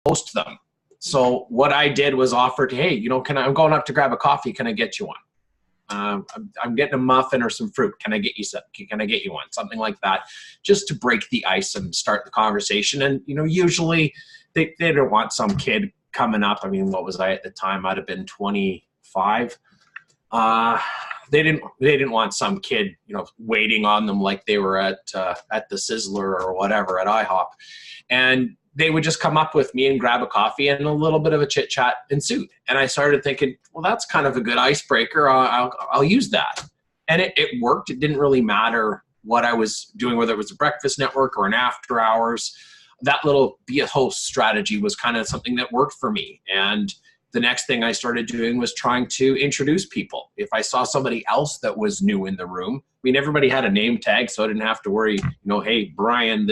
host them. So what I did was offered, hey, you know, I'm going up to grab a coffee. Can I get you one? I'm getting a muffin or some fruit. Can I get you some? Can I get you one? Something like that, just to break the ice and start the conversation. And, you know, usually they don't want some kid coming up. I mean, what was I at the time? I'd have been 25. They didn't want some kid, you know, waiting on them like they were at the Sizzler or whatever at IHOP. And they would just come up with me and grab a coffee, and a little bit of a chit chat ensued. And I started thinking, well, that's kind of a good icebreaker. I'll use that. And it worked. It didn't really matter what I was doing, whether it was a breakfast network or an after hours. That little be a host strategy was kind of something that worked for me. And the next thing I started doing was trying to introduce people. If I saw somebody else that was new in the room, I mean, everybody had a name tag, so I didn't have to worry, you know, hey, Brian,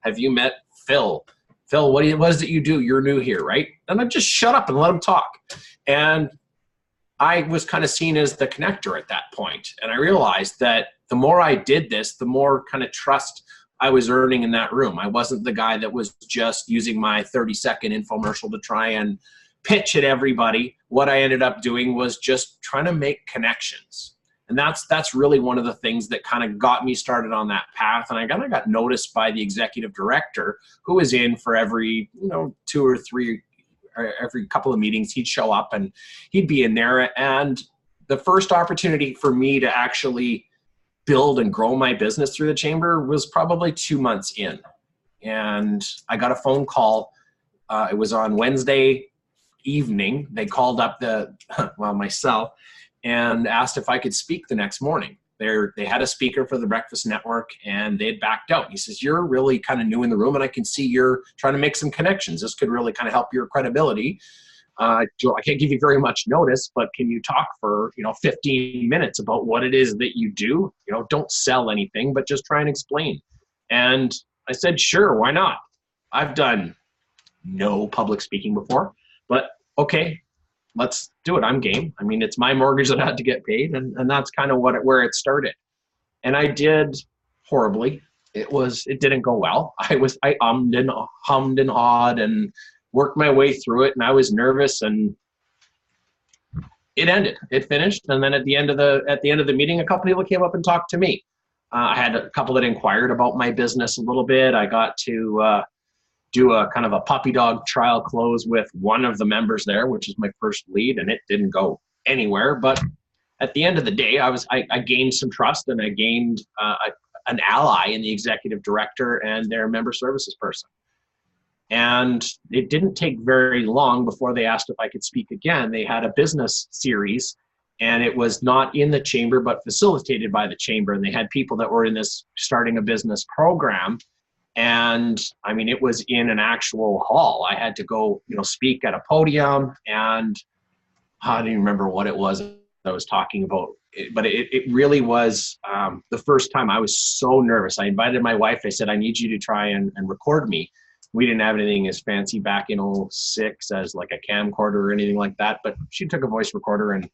have you met Phil? Phil, what is it you do? You're new here, right? And I'd just shut up and let them talk. And I was kind of seen as the connector at that point. And I realized that the more I did this, the more kind of trust I was earning in that room. I wasn't the guy that was just using my 30-second infomercial to try and pitch at everybody. What I ended up doing was just trying to make connections. And that's really one of the things that kind of got me started on that path. And I kind of got noticed by the executive director, who was in for every, you know, 2 or 3, or every couple of meetings. He'd show up and he'd be in there. And the first opportunity for me to actually build and grow my business through the chamber was probably 2 months in. And I got a phone call. It was on Wednesday evening. They called up myself, and asked if I could speak the next morning. They had a speaker for the Breakfast Network, and they had backed out. He says, you're really kind of new in the room, and I can see you're trying to make some connections. This could really kind of help your credibility. I can't give you very much notice, but can you talk for, you know, 15 minutes about what it is that you do? You know, don't sell anything, but just try and explain. And I said, sure, why not? I've done no public speaking before, but okay, let's do it. I'm game. I mean, it's my mortgage that had to get paid, and that's kind of where it started. And I did horribly. It didn't go well. I ummed and hummed and hawed and worked my way through it, and I was nervous, and it ended. It finished, and then at the end of the meeting, a couple people came up and talked to me. I had a couple that inquired about my business a little bit. I got to do a kind of a puppy dog trial close with one of the members there, which is my first lead, and it didn't go anywhere. But at the end of the day, I gained some trust, and I gained an ally in the executive director and their member services person. And it didn't take very long before they asked if I could speak again. They had a business series, and it was not in the chamber, but facilitated by the chamber. And they had people that were in this starting a business program. And I mean, it was in an actual hall. I had to go, you know, speak at a podium, and I don't even remember what it was I was talking about. But it really was the first time. I was so nervous. I invited my wife. I said, I need you to try and record me. We didn't have anything as fancy back in 2006 as like a camcorder or anything like that. But she took a voice recorder and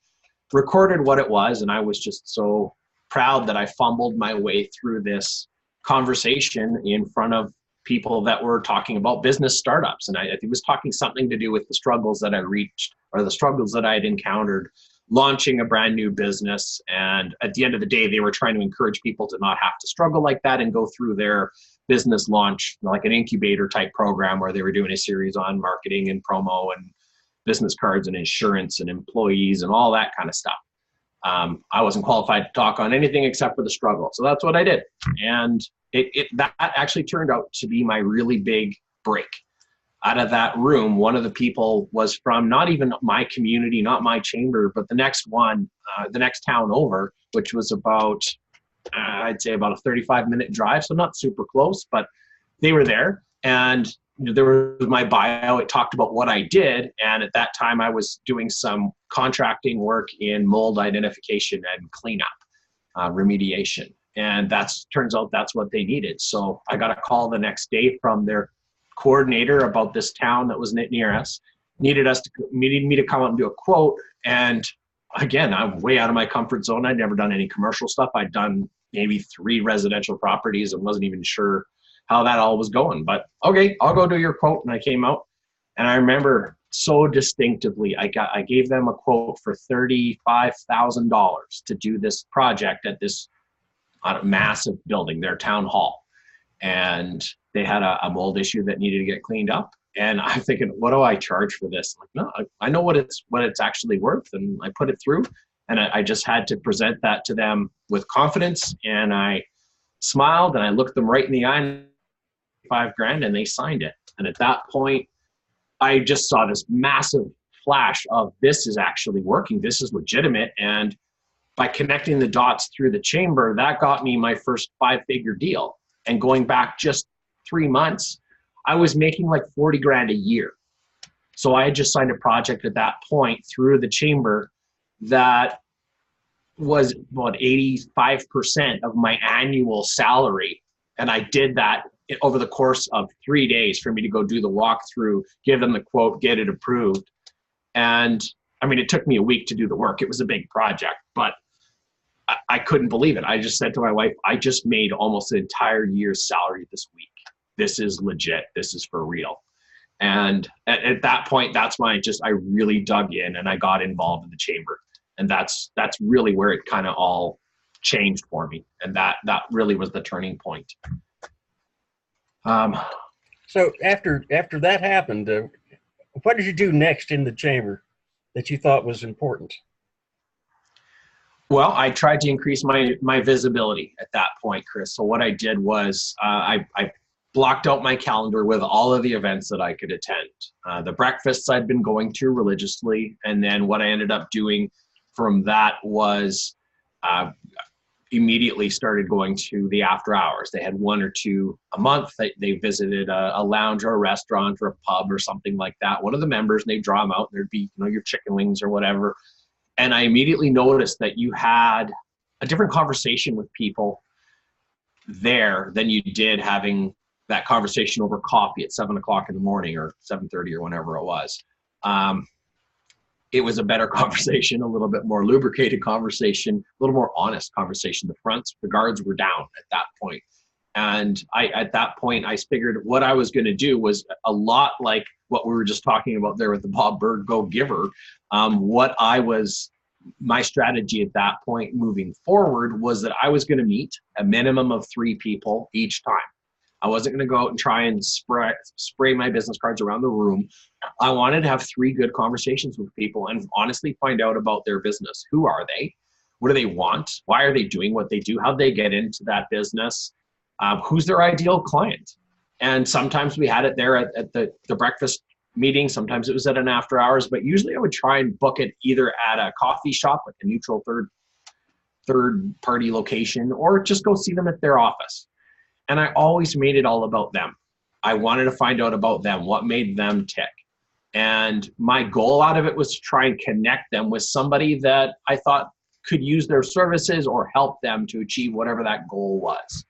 recorded what it was. And I was just so proud that I fumbled my way through this conversation in front of people that were talking about business startups. And I think it was talking something to do with the struggles that I reached, or the struggles that I had encountered launching a brand new business. And at the end of the day, they were trying to encourage people to not have to struggle like that and go through their business launch, like an incubator type program where they were doing a series on marketing and promo and business cards and insurance and employees and all that kind of stuff. I wasn't qualified to talk on anything except for the struggle. So that's what I did. And that actually turned out to be my really big break. Out of that room, one of the people was from not even my community, not my chamber, but the next one, the next town over, which was about, I'd say about a 35-minute drive. So not super close, but they were there. And there was my bio. It talked about what I did. And at that time, I was doing some contracting work in mold identification and cleanup, remediation. And turns out that's what they needed. So I got a call the next day from their coordinator about this town that was near us, needed me to come out and do a quote. And again, I'm way out of my comfort zone. I'd never done any commercial stuff. I'd done maybe 3 residential properties and wasn't even sure how that all was going. But okay, I'll go do your quote. And I came out, And I remember so distinctively, I gave them a quote for $35,000 to do this project at this massive building, their town hall. And they had a mold issue that needed to get cleaned up. And I'm thinking, what do I charge for this? Like, no, I know what it's actually worth, and I put it through. And I just had to present that to them with confidence. And I smiled and I looked them right in the eye, and $5,000, and they signed it. And at that point, I just saw this massive flash of, this is actually working. This is legitimate. And by connecting the dots through the chamber, that got me my first 5-figure deal. And going back just 3 months, I was making like 40 grand a year. So I had just signed a project at that point through the chamber that was about 85% of my annual salary. And I did that over the course of 3 days for me to go do the walkthrough, give them the quote, get it approved. And I mean, it took me a week to do the work. It was a big project, but I couldn't believe it. I just said to my wife, I just made almost an entire year's salary this week. This is legit. This is for real. And at that point, that's when I really dug in and I got involved in the chamber. And that's really where it kind of all changed for me. And that really was the turning point. So after that happened, what did you do next in the chamber that you thought was important? Well, I tried to increase my visibility at that point, Chris. So what I did was I blocked out my calendar with all of the events that I could attend. The breakfasts I'd been going to religiously. And then what I ended up doing from that was immediately started going to the after hours. They had 1 or 2 a month. They visited a lounge or a restaurant or a pub or something like that. One of the members, and they'd draw them out, and there'd be, your chicken wings or whatever. And I immediately noticed that you had a different conversation with people there than you did having that conversation over coffee at 7 o'clock in the morning or 7:30 or whenever it was. It was a better conversation, a little bit more lubricated conversation, a little more honest conversation. The guards were down at that point. And at that point, I figured what I was going to do was a lot like what we were just talking about there with the Bob Berg Go Giver. My strategy at that point moving forward was that I was going to meet a minimum of 3 people each time. I wasn't going to go out and try and spray my business cards around the room. I wanted to have 3 good conversations with people and honestly find out about their business. Who are they? What do they want? Why are they doing what they do? How'd they get into that business? Who's their ideal client? And sometimes we had it there at the breakfast meeting. Sometimes it was at an after hours, but usually I would try and book it either at a coffee shop, like a neutral third party location, or just go see them at their office. And I always made it all about them. I wanted to find out about them, what made them tick. And my goal out of it was to try and connect them with somebody that I thought could use their services or help them to achieve whatever that goal was.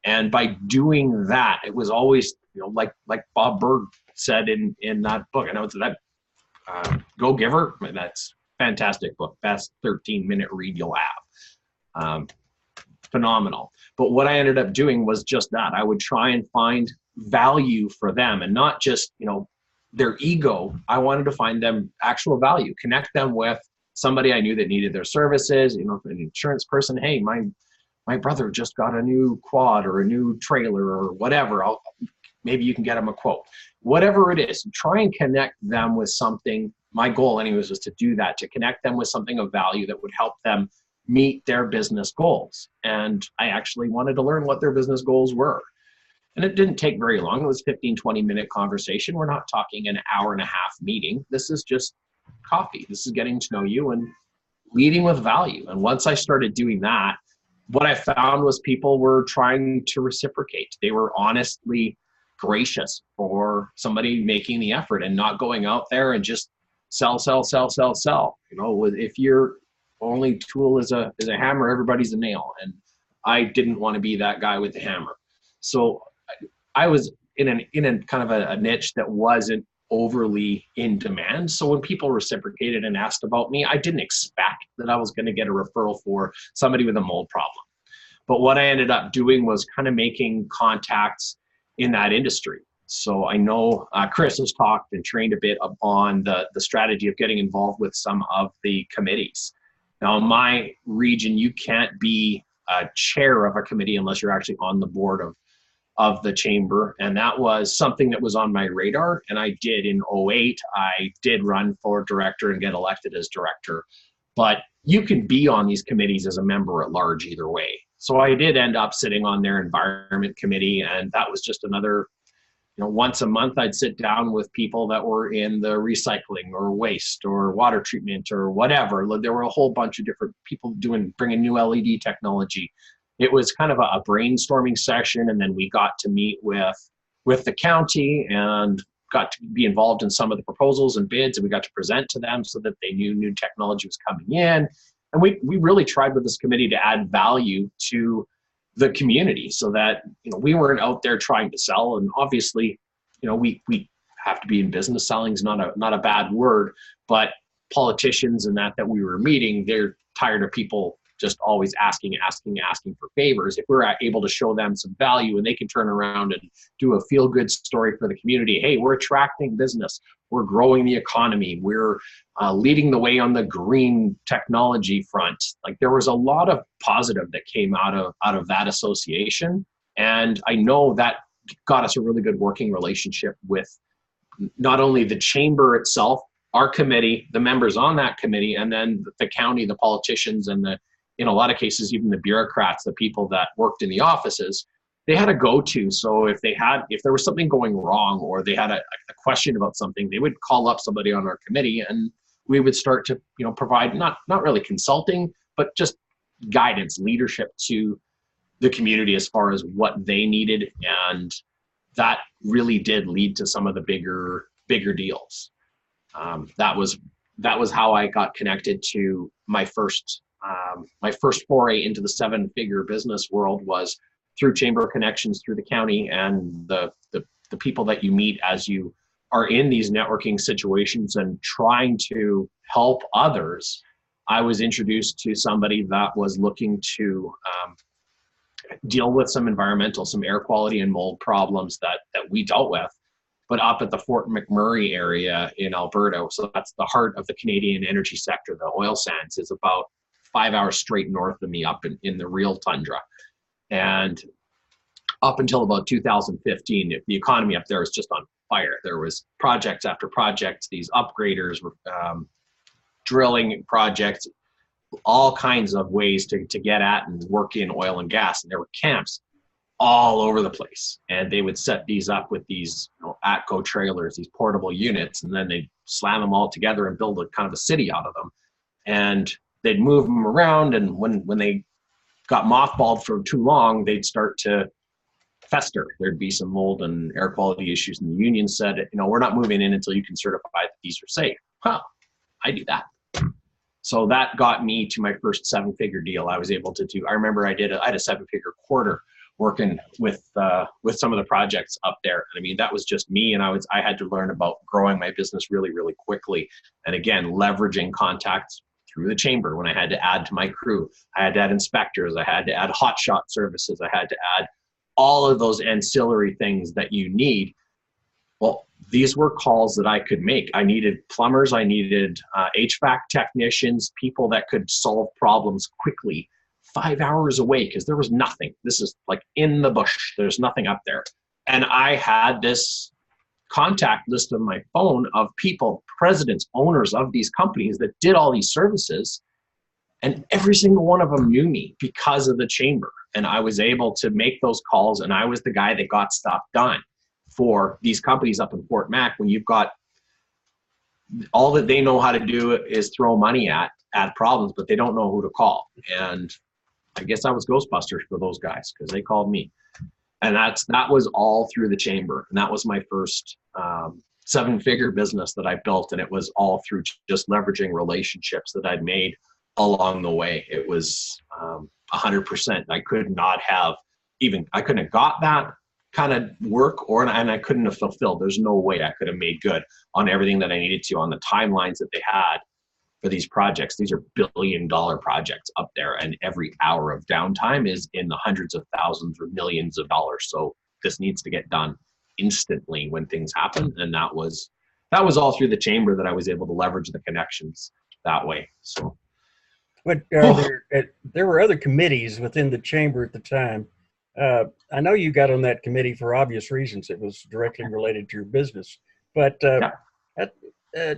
And by doing that, it was always, like Bob Berg said in that book, I know it's that Go Giver, that's a fantastic book, best 13-minute read you'll have. Phenomenal. But what I ended up doing was just that. I would try and find value for them and not just, their ego. I wanted to find them actual value, connect them with somebody I knew that needed their services, an insurance person. Hey, my brother just got a new quad or a new trailer or whatever. Maybe you can get him a quote. Whatever it is, try and connect them with something. My goal anyways was to do that, to connect them with something of value that would help them meet their business goals. And I actually wanted to learn what their business goals were. And it didn't take very long. It was 15, 20-minute conversation. We're not talking an hour and a half meeting. This is just coffee. This is getting to know you and leading with value. And once I started doing that, what I found was people were trying to reciprocate. They were honestly gracious for somebody making the effort and not going out there and just sell. If your only tool is a hammer, everybody's a nail. And I didn't want to be that guy with the hammer. So I was in a kind of a niche that wasn't overly in demand. So when people reciprocated and asked about me, I didn't expect that I was going to get a referral for somebody with a mold problem. But what I ended up doing was kind of making contacts in that industry. So I know Chris has talked and trained a bit upon the strategy of getting involved with some of the committees. Now, in my region, you can't be a chair of a committee unless you're actually on the board of the chamber. And that was something that was on my radar. And I did in '08, I did run for director and get elected as director. But you can be on these committees as a member at large either way. So I did end up sitting on their environment committee, and that was just another, once a month I'd sit down with people that were in the recycling or waste or water treatment or whatever. There were a whole bunch of different people bringing new LED technology. It was kind of a brainstorming session, and then we got to meet with the county and got to be involved in some of the proposals and bids, and we got to present to them so that they knew new technology was coming in. And we really tried with this committee to add value to the community so that we weren't out there trying to sell. And obviously, we have to be in business. Selling is not a bad word, but politicians and that we were meeting, they're tired of people just always asking for favors. If we're able to show them some value and they can turn around and do a feel-good story for the community, hey, we're attracting business, we're growing the economy, we're leading the way on the green technology front. Like, there was a lot of positive that came out of that association. And I know that got us a really good working relationship with not only the chamber itself, our committee, the members on that committee, and then the county, the politicians, and in a lot of cases, even the bureaucrats, the people that worked in the offices. They had a go-to. So if there was something going wrong, or they had a question about something, they would call up somebody on our committee, and we would start to provide not really consulting, but just guidance, leadership to the community as far as what they needed. And that really did lead to some of the bigger deals. That was how I got connected to my first foray into the 7-figure business world, was through chamber connections through the county and the people that you meet as you are in these networking situations and trying to help others. I was introduced to somebody that was looking to deal with some air quality and mold problems that we dealt with, but up at the Fort McMurray area in Alberta. So that's the heart of the Canadian energy sector. The oil sands is about 5 hours straight north of me, up in the real tundra. And up until about 2015, the economy up there was just on fire. There was projects after projects. These upgraders were drilling projects, all kinds of ways to get at and work in oil and gas. And there were camps all over the place. And they would set these up with these ATCO trailers, these portable units, and then they'd slam them all together and build a kind of a city out of them. And they'd move them around, and when they got mothballed for too long, they'd start to fester. There'd be some mold and air quality issues, and the union said, we're not moving in until you can certify that these are safe. I do that. So that got me to my first 7-figure deal. I was able to do. I remember I had a 7-figure quarter working with some of the projects up there. And I mean, that was just me, and I had to learn about growing my business really, really quickly. And again, leveraging contacts through the chamber. When I had to add to my crew, I had to add inspectors, I had to add hotshot services, I had to add all of those ancillary things that you need. Well, these were calls that I could make. I needed plumbers, I needed HVAC technicians, people that could solve problems quickly, 5 hours away, because there was nothing. This is like in the bush. There's nothing up there. And I had this contact list on my phone of people, presidents, owners of these companies that did all these services. And every single one of them knew me because of the chamber. And I was able to make those calls, and I was the guy that got stuff done for these companies up in Fort Mac. When you've got all that they know how to do is throw money at problems, but they don't know who to call. And I guess I was Ghostbusters for those guys, because they called me. And that was all through the chamber. And that was my first 7-figure business that I built. And it was all through just leveraging relationships that I'd made along the way. It was 100%. I couldn't have got that kind of work, and I couldn't have fulfilled. There's no way I could have made good on everything that I needed to on the timelines that they had for these projects. These are billion-dollar projects up there, and every hour of downtime is in the hundreds of thousands or millions of dollars. So this needs to get done. instantly when things happen. And that was all through the chamber that I was able to leverage the connections that way. So. But there were other committees within the chamber at the time. I know you got on that committee for obvious reasons. It was directly related to your business. But Yeah.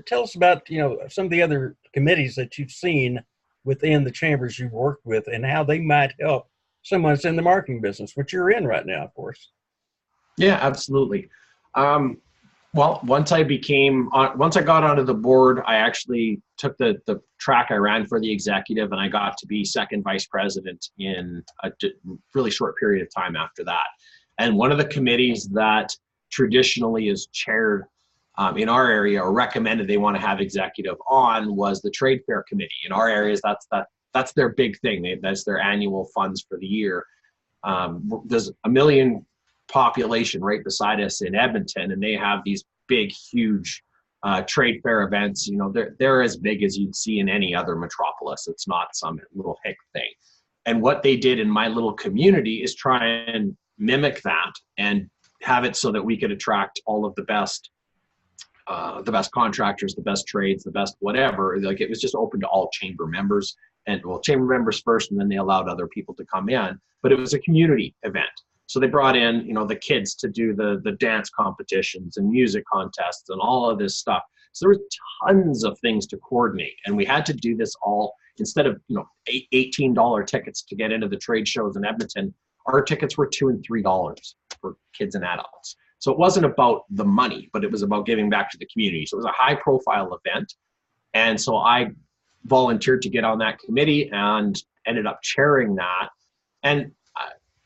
tell us about some of the other committees that you've seen within the chambers you've worked with and how they might help someone that's in the marketing business, which you're in right now, of course. Yeah, absolutely. Well, once I got onto the board, I actually took the track I ran for the executive, and I got to be second vice president in a really short period of time after that. And one of the committees that traditionally is chaired in our area or recommended they want to have executive on was the trade fair committee. In our areas, that's their big thing. That's their annual funds for the year. There's a million population right beside us in Edmonton, and they have these big, huge trade fair events. They're as big as you'd see in any other metropolis. It's not some little hick thing. And what they did in my little community is try and mimic that and have it so that we could attract all of the best contractors, the best trades, the best whatever. Like, it was just open to all chamber members, and chamber members first, and then they allowed other people to come in. But it was a community event. So they brought in, the kids to do the dance competitions and music contests and all of this stuff. So there were tons of things to coordinate. And we had to do this all, instead of, $18 tickets to get into the trade shows in Edmonton, our tickets were $2 and $3 for kids and adults. So it wasn't about the money, but it was about giving back to the community. So it was a high profile event. And so I volunteered to get on that committee and ended up chairing that. And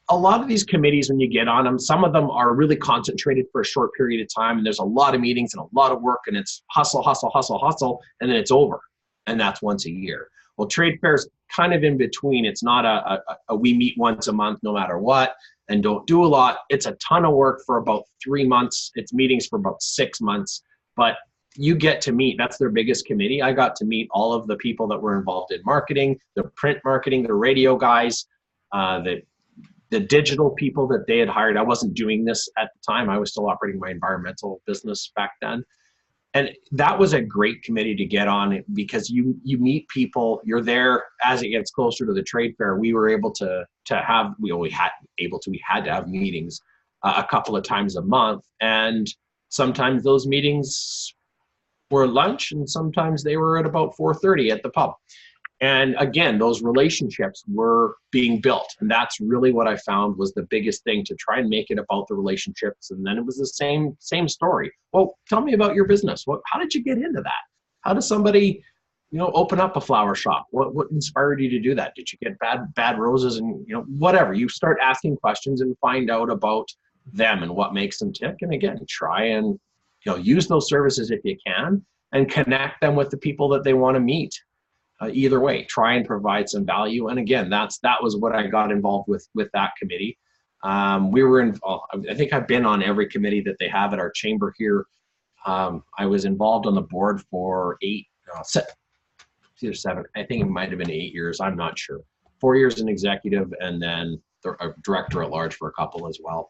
a lot of these committees, when you get on them, some of them are really concentrated for a short period of time, and there's a lot of meetings and a lot of work, and it's hustle, hustle, hustle, hustle, and then it's over. And that's once a year. Well, trade fair's kind of in between. It's not a we meet once a month no matter what and don't do a lot. It's a ton of work for about 3 months. It's meetings for about 6 months, but you get to meet, that's their biggest committee. I got to meet all of the people that were involved in marketing, the print marketing, the radio guys, the digital people that they had hired. I wasn't doing this at the time. I was still operating my environmental business back then. And that was a great committee to get on, because you meet people, you're there as it gets closer to the trade fair. We were able to have, we had to have meetings a couple of times a month. And sometimes those meetings were lunch, and sometimes they were at about 4:30 at the pub. And again, those relationships were being built. And that's really what I found was the biggest thing, to try and make it about the relationships. And then it was the same story. Well, tell me about your business. How did you get into that? How does somebody, open up a flower shop? What inspired you to do that? Did you get bad roses and, whatever? You start asking questions and find out about them and what makes them tick. And again, try and, use those services if you can, and connect them with the people that they want to meet. Either way, try and provide some value. And again, that was what I got involved with that committee. We were in, I think I've been on every committee that they have at our chamber here. I was involved on the board for 7, I think it might have been 8 years. I'm not sure. 4 years in executive, and then a director at large for a couple as well.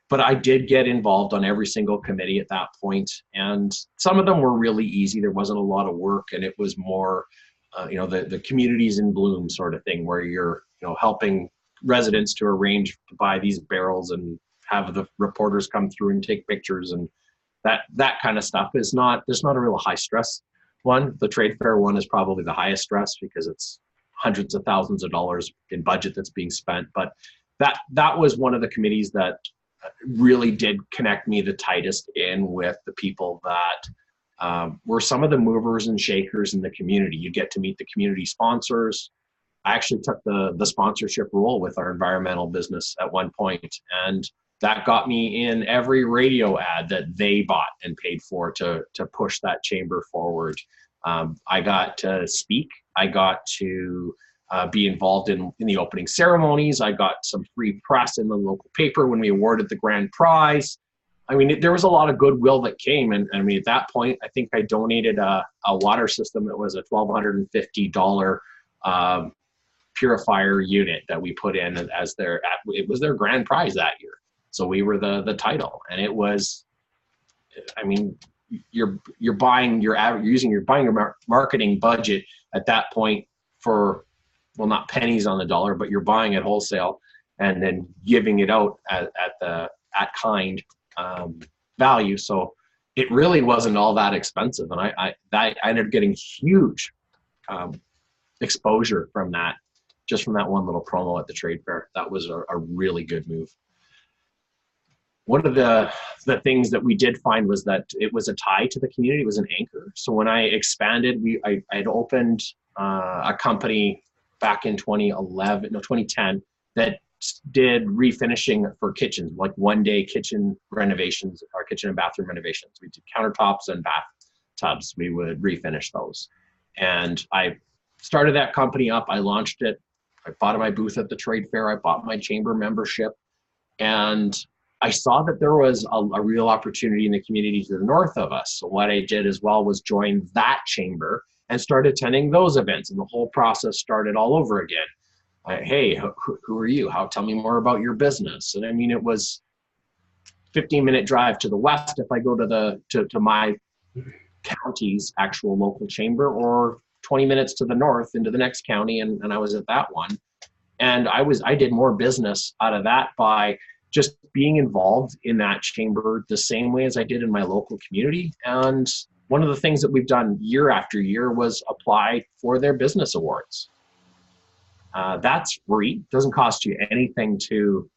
But I did get involved on every single committee at that point. And some of them were really easy. There wasn't a lot of work, and it was more, the communities in bloom sort of thing, where you're, helping residents to arrange to buy these barrels and have the reporters come through and take pictures, and that kind of stuff there's not a real high stress one. The trade fair one is probably the highest stress, because it's hundreds of thousands of dollars in budget that's being spent. But that was one of the committees that really did connect me the tightest in with the people that were some of the movers and shakers in the community. You get to meet the community sponsors. I actually took the sponsorship role with our environmental business at one point, and that got me in every radio ad that they bought and paid for to push that chamber forward. I got to speak. I got to be involved in the opening ceremonies. I got some free press in the local paper when we awarded the grand prize. I mean, there was a lot of goodwill that came. And I mean, at that point, I think I donated a water system that was a $1,250 purifier unit that we put in it was their grand prize that year. So we were the title, and it was, I mean, you're buying you're buying your marketing budget at that point for, well, not pennies on the dollar, but you're buying it wholesale and then giving it out at kind value. So it really wasn't all that expensive, and I ended up getting huge exposure from that, just from that one little promo at the trade fair. That was a really good move. One of the things that we did find was that it was a tie to the community. It was an anchor. So when I expanded, I had opened a company back in 2010 that did refinishing for kitchens, like one-day kitchen renovations, or kitchen and bathroom renovations. We did countertops and bathtubs. We would refinish those. And I started that company up. I launched it. I bought my booth at the trade fair. I bought my chamber membership. And I saw that there was a real opportunity in the community to the north of us. So what I did as well was join that chamber and start attending those events. And the whole process started all over again. Hey, who are you? Tell me more about your business. And I mean, it was 15-minute drive to the west if I go to my county's actual local chamber, or 20 minutes to the north into the next county, and I was at that one. And I did more business out of that by just being involved in that chamber the same way as I did in my local community. And one of the things that we've done year after year was apply for their business awards. That's free. Doesn't cost you anything to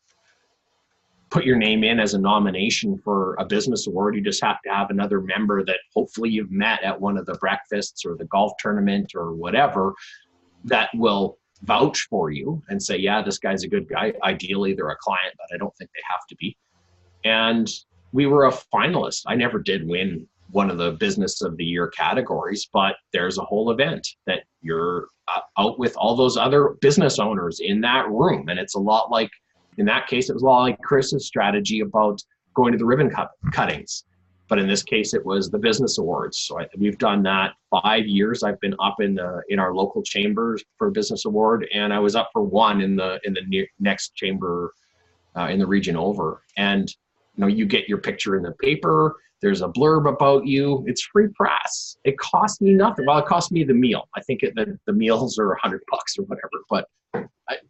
put your name in as a nomination for a business award. You just have to have another member that hopefully you've met at one of the breakfasts or the golf tournament or whatever that will vouch for you and say, yeah, this guy's a good guy. Ideally, they're a client, but I don't think they have to be. And we were a finalist. I never did win one of the business of the year categories, but there's a whole event that you're out with all those other business owners in that room. And it's a lot like, in that case, it was a lot like Chris's strategy about going to the ribbon cuttings. But in this case, it was the business awards. So we've done that 5 years. I've been up in our local chambers for a business award, and I was up for one in the next chamber in the region over. And you get your picture in the paper. There's a blurb about you. It's free press. It cost me nothing. Well, it cost me the meal. I think the meals are $100 or whatever. But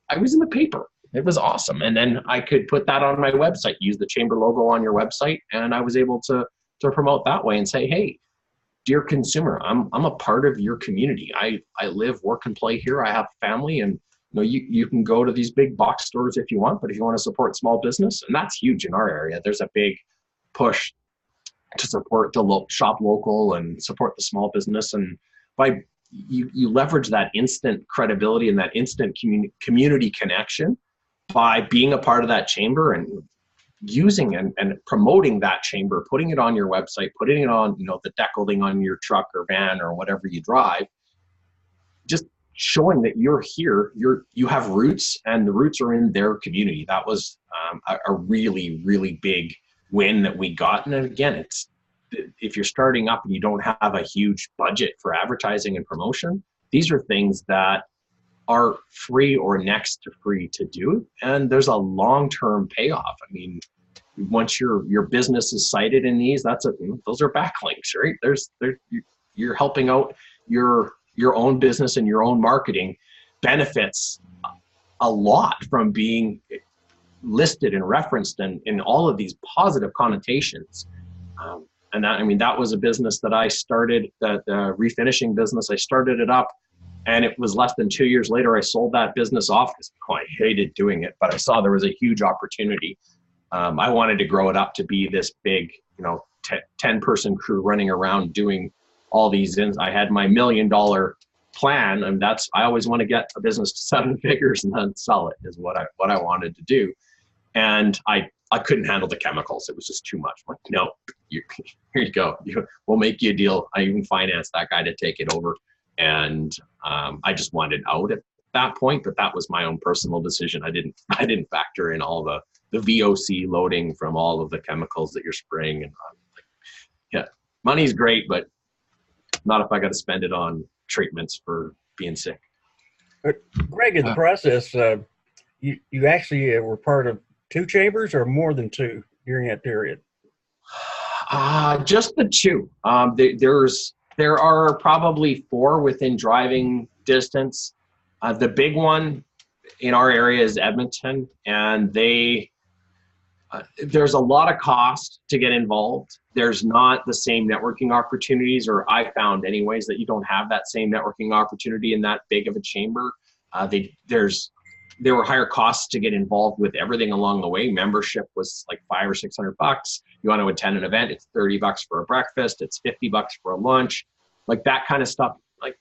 I was in the paper. It was awesome. And then I could put that on my website, use the chamber logo on your website, and I was able to promote that way and say, hey, dear consumer, I'm a part of your community. I live, work, and play here. I have a family, and you can go to these big box stores if you want, but if you want to support small business, and that's huge in our area, there's a big push to support the shop local and support the small business. And by you leverage that instant credibility and that instant community connection by being a part of that chamber and using and promoting that chamber, putting it on your website, putting it on, the deckling on your truck or van or whatever you drive, just showing that you're here, you have roots, and the roots are in their community. That was a really, really big win that we got. And again, if you're starting up and you don't have a huge budget for advertising and promotion, these are things that are free or next to free to do, and there's a long-term payoff. I mean, once your business is cited in these, those are backlinks, right? You're helping out your own business, and your own marketing benefits a lot from being listed and referenced in all of these positive connotations. And that was a business that I started, the refinishing business. I started it up, and it was less than 2 years later I sold that business off because I hated doing it, but I saw there was a huge opportunity. I wanted to grow it up to be this big, 10-person crew running around doing all these. I had my $1 million plan, and I always want to get a business to 7 figures and then sell it is what I wanted to do. And I couldn't handle the chemicals. It was just too much. I'm like, no, here you go. We'll make you a deal. I even financed that guy to take it over. And I just wanted out at that point, but that was my own personal decision. I didn't factor in all the VOC loading from all of the chemicals that you're spraying. And yeah, money's great, but not if I got to spend it on treatments for being sick. But Greg, in the process, you actually were part of two chambers or more than two during that period? Just the two. There are probably four within driving distance. The big one in our area is Edmonton, and there's a lot of cost to get involved. There's not the same networking opportunities, or I found anyways, that you don't have that same networking opportunity in that big of a chamber. There were higher costs to get involved with everything along the way. Membership was like $500 or $600. You want to attend an event, it's $30 for a breakfast, it's $50 for a lunch, like that kind of stuff. Like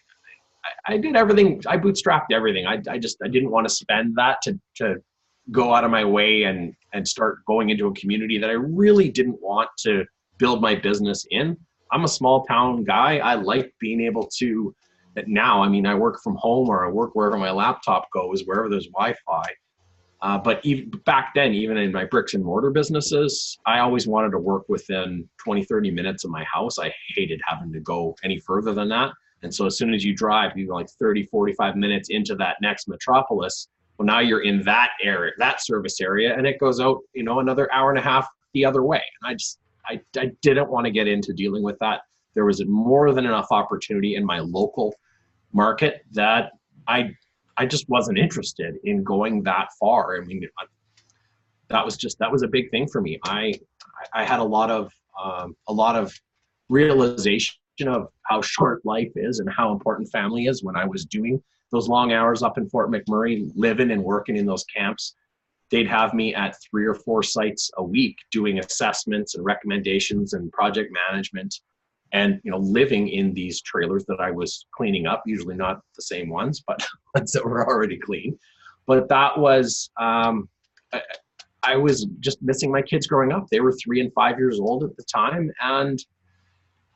I did everything. I bootstrapped everything. I didn't want to spend that to go out of my way and start going into a community that I really didn't want to build my business in. I'm a small town guy. I like being able to, now, I mean, I work from home, or I work wherever my laptop goes, wherever there's Wi-Fi. But even back then, even in my bricks and mortar businesses, I always wanted to work within 20, 30 minutes of my house. I hated having to go any further than that. And so as soon as you drive, you go like 30, 45 minutes into that next metropolis. Well, now you're in that area, that service area, and it goes out, another hour and a half the other way. And I didn't want to get into dealing with that. There was more than enough opportunity in my local market that I just wasn't interested in going that far. I mean, that was a big thing for me. I had a lot of realization of how short life is and how important family is when I was doing those long hours up in Fort McMurray, living and working in those camps. They'd have me at 3 or 4 sites a week doing assessments and recommendations and project management, and living in these trailers that I was cleaning up, usually not the same ones, but ones that were already clean. But that was, I was just missing my kids growing up. They were 3 and 5 years old at the time, and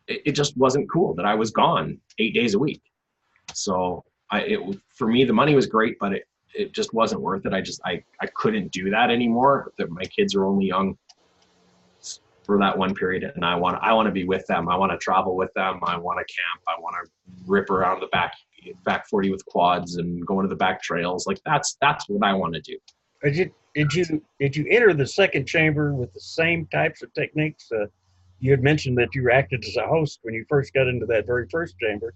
it just wasn't cool that I was gone 8 days a week. So for me, the money was great, but it just wasn't worth it. I couldn't do that anymore. That my kids are only young for that one period, and I want to be with them. I want to travel with them. I want to camp. I want to rip around the back 40 with quads and go into the back trails. Like that's what I want to do. Did you enter the second chamber with the same types of techniques? You had mentioned that you acted as a host when you first got into that very first chamber.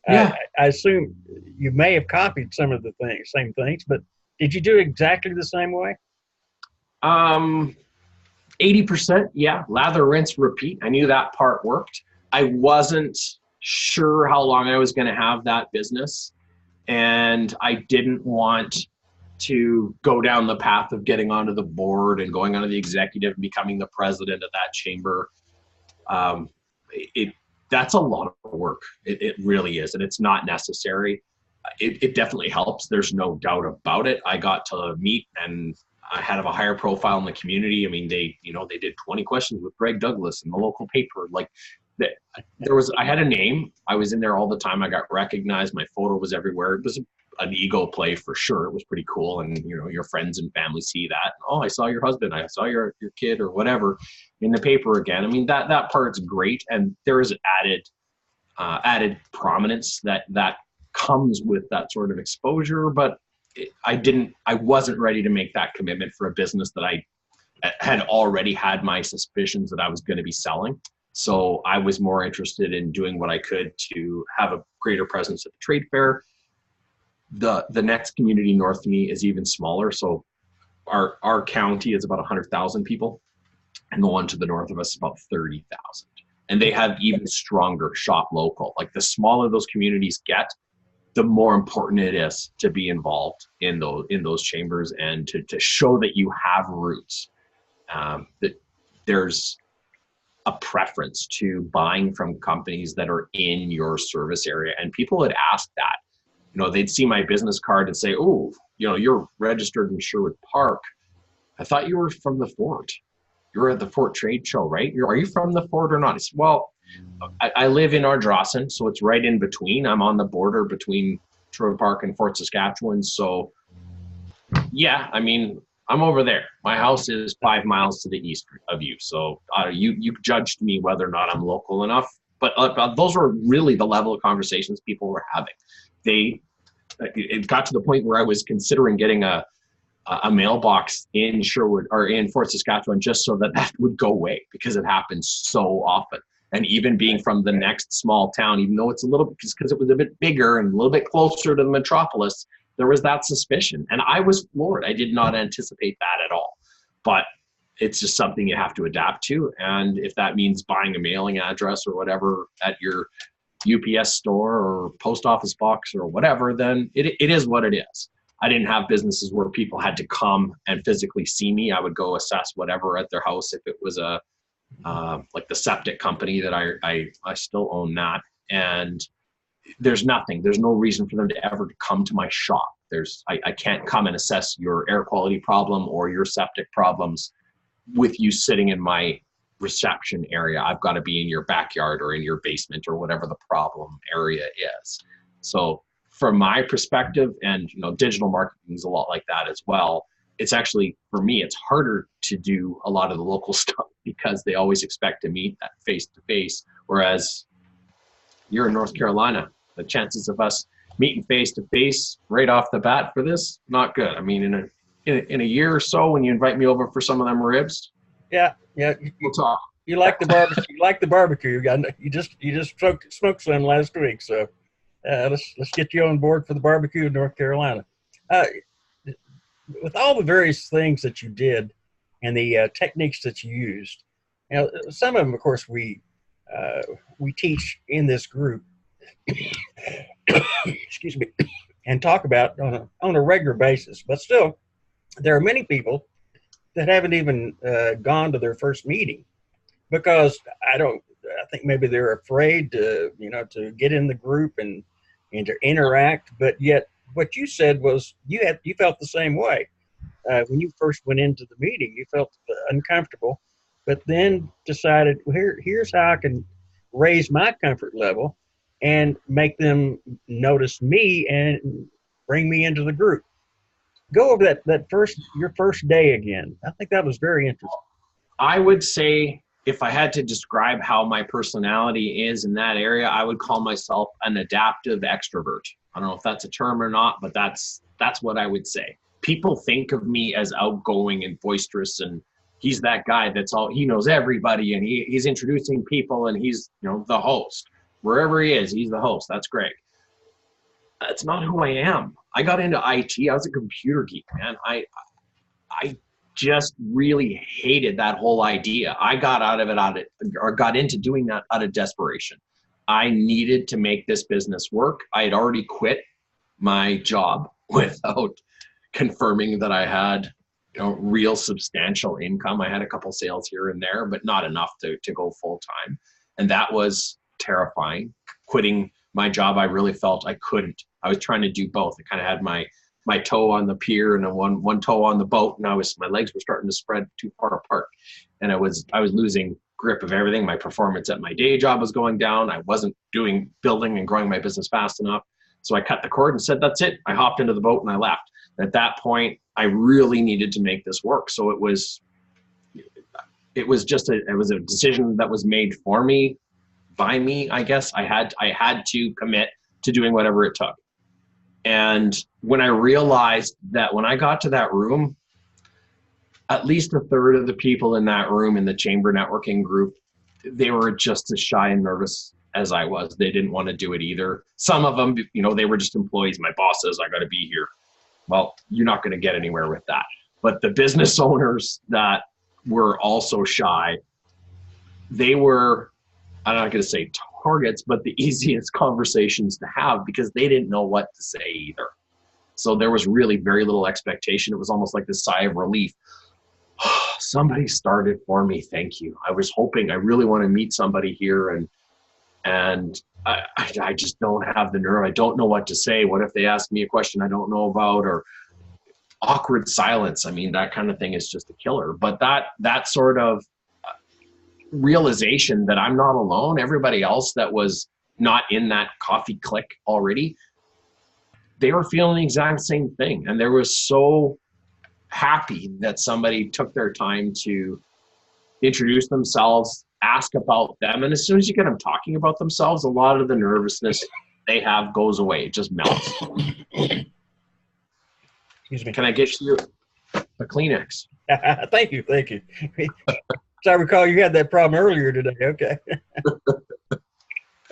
Yeah. I assume you may have copied some of the same things, but did you do exactly the same way? 80%, yeah. Lather, rinse, repeat. I knew that part worked. I wasn't sure how long I was going to have that business, and I didn't want to go down the path of getting onto the board and going onto the executive and becoming the president of that chamber. That's a lot of work. It really is, and it's not necessary. It definitely helps. There's no doubt about it. I got to meet, and I had a higher profile in the community. I mean, they did 20 questions with Greg Douglas in the local paper. Like I had a name. I was in there all the time. I got recognized. My photo was everywhere. It was an ego play for sure. It was pretty cool. And, your friends and family see that. Oh, I saw your husband. I saw your kid or whatever in the paper again. I mean, that part's great. And there is added prominence that comes with that sort of exposure. But I wasn't ready to make that commitment for a business that I had already had my suspicions that I was going to be selling. So I was more interested in doing what I could to have a greater presence at the trade fair. The next community north of me is even smaller. So our county is about 100,000 people, and the one to the north of us is about 30,000. And they have even stronger shop local. Like the smaller those communities get, the more important it is to be involved in those chambers and to show that you have roots. That there's a preference to buying from companies that are in your service area. And people had asked that. They'd see my business card and say, "Oh, you're registered in Sherwood Park. I thought you were from the Fort. You're at the Fort Trade Show, right? Are you from the Fort or not?" I said, "Well, I live in Ardrossan, so it's right in between. I'm on the border between Sherwood Park and Fort Saskatchewan. So, yeah, I mean, I'm over there. My house is 5 miles to the east of you. So you judged me whether or not I'm local enough." But those were really the level of conversations people were having. It got to the point where I was considering getting a a mailbox in Sherwood or in Fort Saskatchewan just so that that would go away, because it happens so often. And even being from the next small town, even though it's a little, because it was a bit bigger and a little bit closer to the metropolis, there was that suspicion. And I was floored. I did not anticipate that at all. But it's just something you have to adapt to. And if that means buying a mailing address or whatever at your UPS store or post office box or whatever, then it is what it is. I didn't have businesses where people had to come and physically see me. I would go assess whatever at their house. If it was a like the septic company that I still own that, and there's no reason for them to ever come to my shop. I can't come and assess your air quality problem or your septic problems with you sitting in my reception area. I've got to be in your backyard or in your basement or whatever the problem area is. So from my perspective, and digital marketing is a lot like that as well. It's actually, for me, it's harder to do a lot of the local stuff because they always expect to meet that face to face. Whereas you're in North Carolina, the chances of us meeting face to face right off the bat for this, not good. I mean, in a year or so, when you invite me over for some of them ribs, yeah, we'll talk. You like the barbecue. You like the barbecue. You just smoked some last week, so let's get you on board for the barbecue in North Carolina. With all the various things that you did and the techniques that you used, some of them, of course, we teach in this group. Excuse me, and talk about on a regular basis. But still, there are many people that haven't even gone to their first meeting because I think maybe they're afraid to get in the group and to interact. But yet, what you said was you felt the same way when you first went into the meeting. You felt uncomfortable, but then decided, well, here's how I can raise my comfort level and make them notice me and bring me into the group. Go over your first day again. I think that was very interesting. I would say, if I had to describe how my personality is in that area, I would call myself an adaptive extrovert. I don't know if that's a term or not, but that's what I would say. People think of me as outgoing and boisterous, and he's that guy he knows everybody, and he's introducing people, and he's the host. Wherever he is, he's the host. That's great. That's not who I am. I got into IT. I was a computer geek, man. I just really hated that whole idea. I got got into doing that out of desperation. I needed to make this business work. I had already quit my job without confirming that I had real substantial income. I had a couple sales here and there, but not enough to go full time. And that was terrifying. Quitting my job, I really felt I couldn't. I was trying to do both. I kind of had my toe on the pier and then one toe on the boat, and my legs were starting to spread too far apart, and I was losing grip of everything. My performance at my day job was going down. I wasn't building and growing my business fast enough. So I cut the cord and said, that's it. I hopped into the boat and I left. And at that point, I really needed to make this work. So it was a decision that was made for me, by me, I guess. I had to commit to doing whatever it took. And when I realized that when I got to that room, at least a third of the people in that room in the chamber networking group, they were just as shy and nervous as I was. They didn't want to do it either. Some of them, they were just employees. My boss says, I got to be here. Well, you're not going to get anywhere with that. But the business owners that were also shy, they were, I'm not going to say targets, but the easiest conversations to have because they didn't know what to say either. So there was really very little expectation. It was almost like this sigh of relief. Somebody started for me. Thank you. I was hoping, I really want to meet somebody here, and I just don't have the nerve. I don't know what to say. What if they ask me a question I don't know about, or awkward silence? I mean, that kind of thing is just a killer. But that sort of realization that I'm not alone, everybody else that was not in that coffee clique already, they were feeling the exact same thing. And they were so happy that somebody took their time to introduce themselves, ask about them. And as soon as you get them talking about themselves, a lot of the nervousness they have goes away. It just melts. Excuse me. Can I get you? a Kleenex. Thank you, thank you. So I recall you had that problem earlier today. Okay.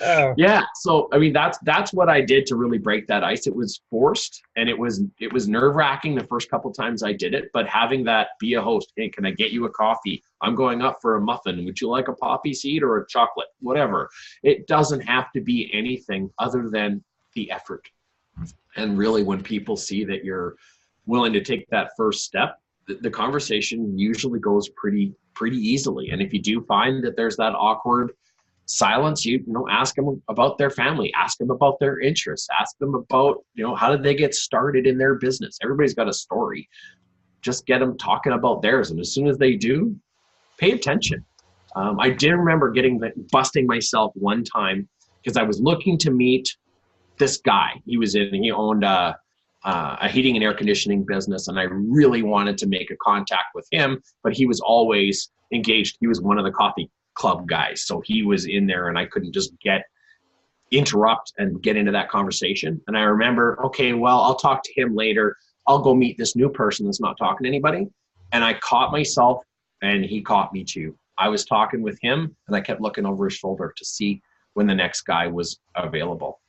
Oh, Yeah. So I mean, that's what I did to really break that ice. It was forced, and it was nerve-wracking the first couple times I did it. But having that be a host, hey, can I get you a coffee? I'm going up for a muffin. Would you like a poppy seed or a chocolate? Whatever. It doesn't have to be anything other than the effort. And really, when people see that you're willing to take that first step, the conversation usually goes pretty easily. And if you do find that there's that awkward silence, you know, ask them about their family, ask them about their interests, ask them about, you know, how did they get started in their business. Everybody's got a story. Just get them talking about theirs, and as soon as they do, pay attention. I did remember busting myself one time because I was looking to meet this guy. He owned a heating and air conditioning business, and I really wanted to make a contact with him, but he was always engaged. He was one of the coffee club guys, so he was in there, and I couldn't just interrupt and get into that conversation. And I remember, okay, well, I'll talk to him later. I'll go meet this new person that's not talking to anybody. And I caught myself, and he caught me too. I was talking with him, and I kept looking over his shoulder to see when the next guy was available.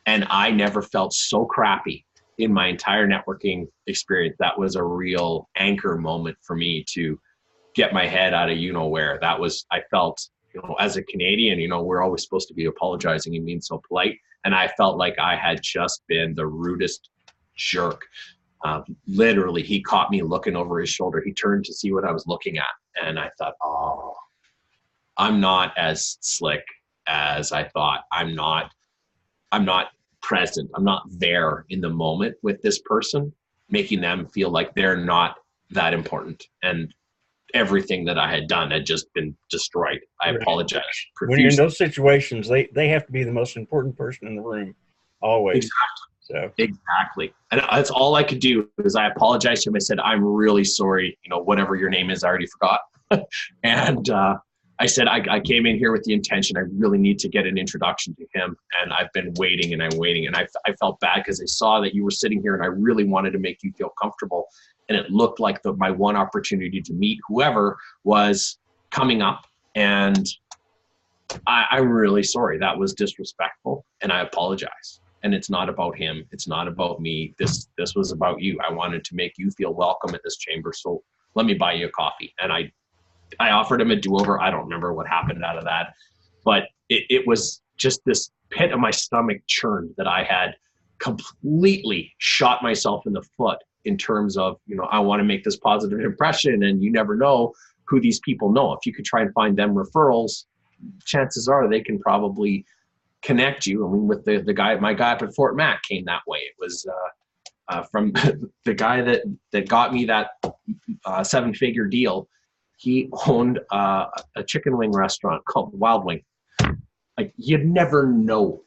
And I never felt so crappy in my entire networking experience. That was a real anchor moment for me to get my head out of where. I felt, as a Canadian, we're always supposed to be apologizing and being so polite. And I felt like I had just been the rudest jerk. Literally, he caught me looking over his shoulder. He turned to see what I was looking at. And I thought, oh, I'm not as slick as I thought. I'm not present. I'm not there in the moment with this person, making them feel like they're not that important. And everything that I had done had just been destroyed. I apologize profusely. When you're in those situations, they have to be the most important person in the room, always. Exactly. And that's all I could do is I apologized to him. I said, I'm really sorry, whatever your name is, I already forgot. And I said, I came in here with the intention, I really need to get an introduction to him. And I've been waiting and I'm waiting. And I felt bad because I saw that you were sitting here and I really wanted to make you feel comfortable. And it looked like my one opportunity to meet whoever was coming up. And I'm really sorry. That was disrespectful. And I apologize. And it's not about him. It's not about me. This was about you. I wanted to make you feel welcome at this chamber. So let me buy you a coffee. And I offered him a do-over. I don't remember what happened out of that. But it was just this pit of my stomach churned that I had completely shot myself in the foot in terms of, I want to make this positive impression, and you never know who these people know. If you could try and find them referrals, chances are they can probably connect you. I mean, with my guy up at Fort Mac came that way. It was from the guy that got me that 7-figure deal. He owned a chicken wing restaurant called Wild Wing. Like, you'd never know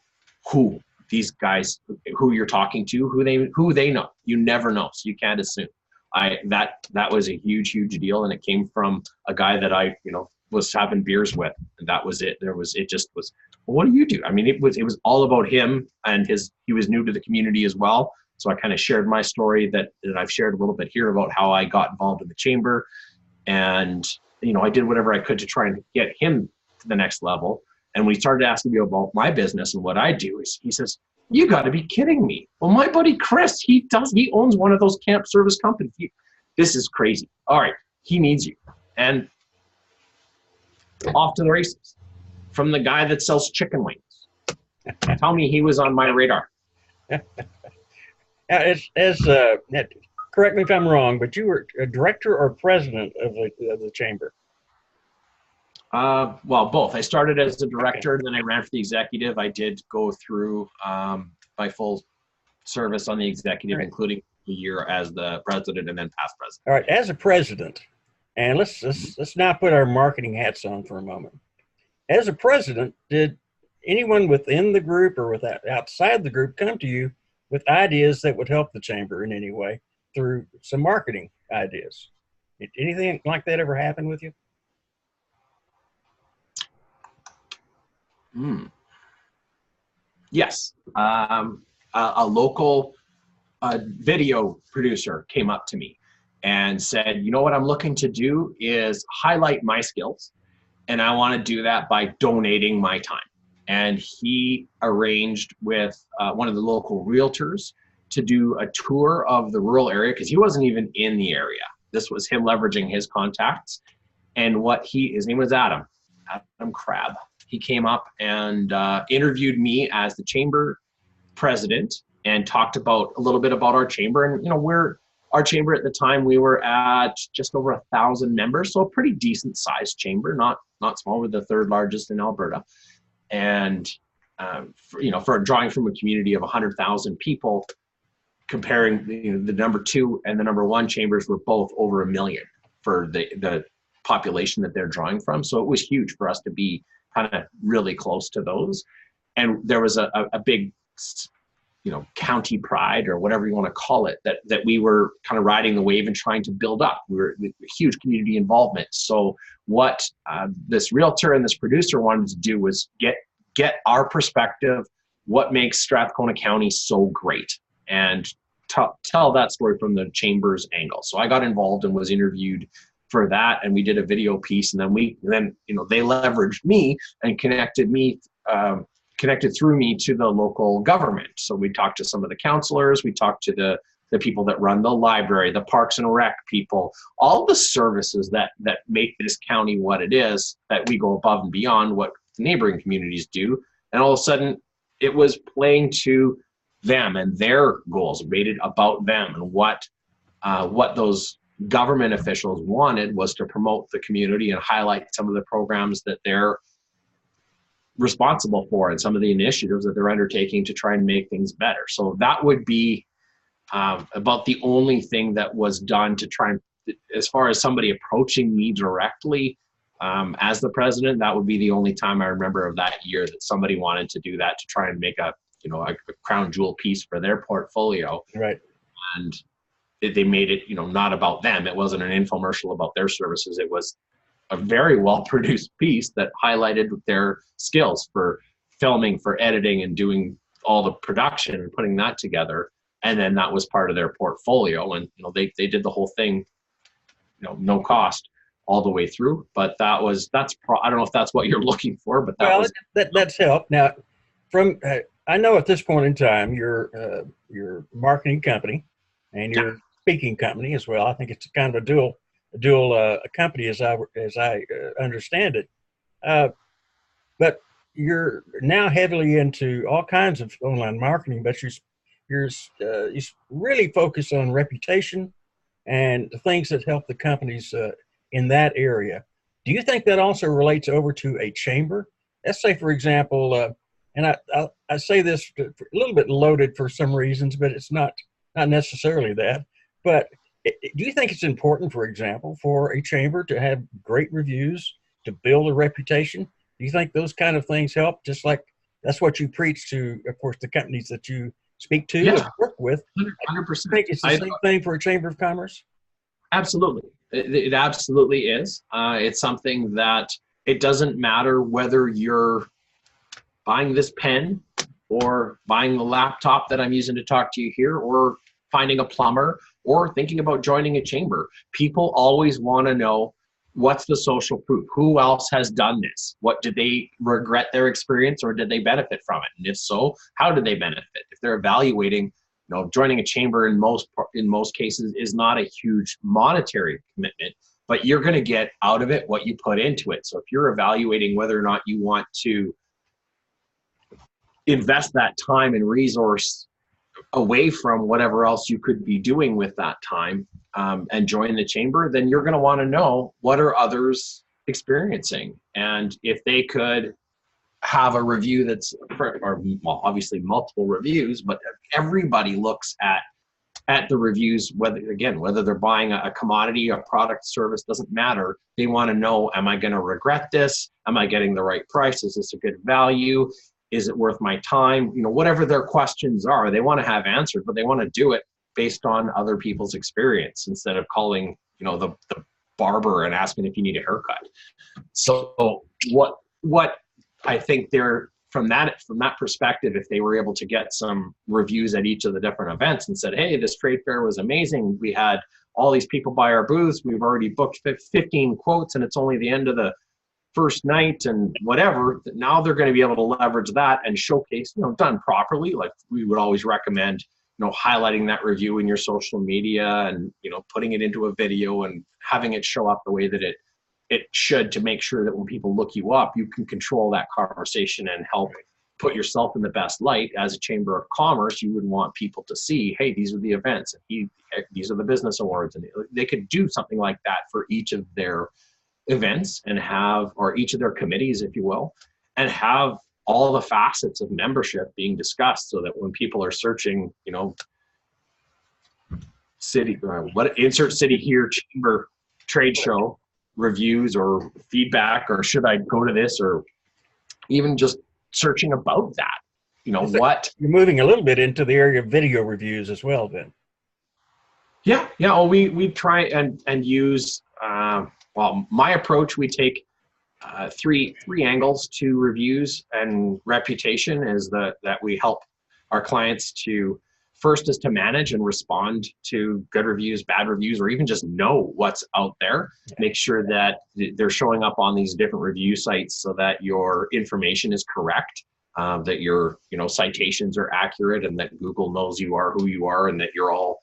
who these guys, who you're talking to, who they know. You never know, so you can't assume. That was a huge deal, and it came from a guy that I was having beers with, and that was it. It just was, well, what do you do? I mean, it was all about him, and he was new to the community as well. So I kind of shared my story that I've shared a little bit here about how I got involved in the chamber. And, I did whatever I could to try and get him to the next level. And when he started asking me about my business and what I do, he says, you got to be kidding me. Well, my buddy Chris, he owns one of those camp service companies. This is crazy. All right, he needs you. And off to the races. From the guy that sells chicken wings. Tell me he was on my radar. Correct me if I'm wrong, but you were a director or president of the chamber? Well, both. I started as a director, and then I ran for the executive. I did go through my full service on the executive, right, including a year as the president and then past president. All right, as a president, and let's now put our marketing hats on for a moment. As a president, did anyone within the group or outside the group come to you with ideas that would help the chamber in any way through some marketing ideas? Did anything like that ever happen with you? Yes. A local video producer came up to me and said, you know what I'm looking to do is highlight my skills, and I want to do that by donating my time. And he arranged with one of the local realtors to do a tour of the rural area, because he wasn't even in the area. This was him leveraging his contacts. And his name was Adam Crabb. He came up and interviewed me as the chamber president and talked about a little bit about our chamber. And, you know, our chamber at the time, we were at just over 1,000 members. So a pretty decent sized chamber, not small. We're the third largest in Alberta. And, for drawing from a community of 100,000 people, comparing the number 2 and the number 1 chambers were both over 1 million for the population that they're drawing from. So it was huge for us to be kind of really close to those. And there was a big, county pride, or whatever you want to call it, that we were kind of riding the wave and trying to build up. We were huge community involvement. So what this realtor and this producer wanted to do was get our perspective, what makes Strathcona County so great, and tell that story from the chamber's angle. So I got involved and was interviewed for that, and we did a video piece, and then they leveraged me and connected through me to the local government. So we talked to some of the councillors, we talked to the people that run the library, the Parks and Rec people, all the services that make this county what it is, that we go above and beyond what the neighboring communities do. And all of a sudden it was playing to them and their goals, made it about them. And what those government officials wanted was to promote the community and highlight some of the programs that they're responsible for and some of the initiatives that they're undertaking to try and make things better. So that would be about the only thing that was done to try and, as far as somebody approaching me directly as the president, that would be the only time I remember of that year that somebody wanted to do that to try and make a crown jewel piece for their portfolio. Right. And they made it, not about them. It wasn't an infomercial about their services. It was a very well-produced piece that highlighted their skills for filming, for editing, and doing all the production and putting that together. And then that was part of their portfolio. And, they did the whole thing, no cost all the way through. But I don't know if that's what you're looking for, but that's helped. Now, I know at this point in time, your marketing company and your speaking company as well. I think it's kind of a dual company as I understand it. But you're now heavily into all kinds of online marketing, but you're really focused on reputation and the things that help the companies in that area. Do you think that also relates over to a chamber? Let's say, for example, and I say this a little bit loaded for some reasons, but it's not necessarily that. But do you think it's important, for example, for a chamber to have great reviews, to build a reputation? Do you think those kind of things help? Just like that's what you preach to, of course, the companies that you speak to and work with. 100%. I think it's the same thing for a chamber of commerce? Absolutely. It absolutely is. It's something that it doesn't matter whether you're buying this pen or buying the laptop that I'm using to talk to you here, or finding a plumber, or thinking about joining a chamber. People always want to know, what's the social proof? Who else has done this? What, did they regret their experience, or did they benefit from it? And if so, how did they benefit? If they're evaluating, joining a chamber in most cases is not a huge monetary commitment, but you're going to get out of it what you put into it. So if you're evaluating whether or not you want to invest that time and resource away from whatever else you could be doing with that time, and join the chamber, then you're going to want to know, what are others experiencing? And if they could have a review that's, obviously multiple reviews, but everybody looks at the reviews, whether they're buying a commodity, a product, service, doesn't matter. They want to know, am I going to regret this? Am I getting the right price? Is this a good value? Is it worth my time? Whatever their questions are, they want to have answered, but they want to do it based on other people's experience, instead of calling, the barber and asking if you need a haircut. So what I think from that perspective, if they were able to get some reviews at each of the different events and said, hey, this trade fair was amazing. We had all these people buy our booths. We've already booked 15 quotes and it's only the end of the first night and whatever. Now they're going to be able to leverage that and showcase, done properly. Like we would always recommend, highlighting that review in your social media and, putting it into a video and having it show up the way that it should, to make sure that when people look you up, you can control that conversation and help put yourself in the best light. As a chamber of commerce, you would want people to see, hey, these are the events, and these are the business awards, and they could do something like that for each of their events and or each of their committees, if you will, and have all the facets of membership being discussed, so that when people are searching, city, insert city here, chamber, trade show, reviews or feedback, or should I go to this, or even just searching about that, what you're moving a little bit into the area of video reviews as well then. Yeah. Well, we try and use, my approach, we take three angles to reviews and reputation, is that we help our clients to, first is to manage and respond to good reviews, bad reviews, or even just know what's out there. Make sure that they're showing up on these different review sites so that your information is correct, that your citations are accurate, and that Google knows you are who you are, and that you're all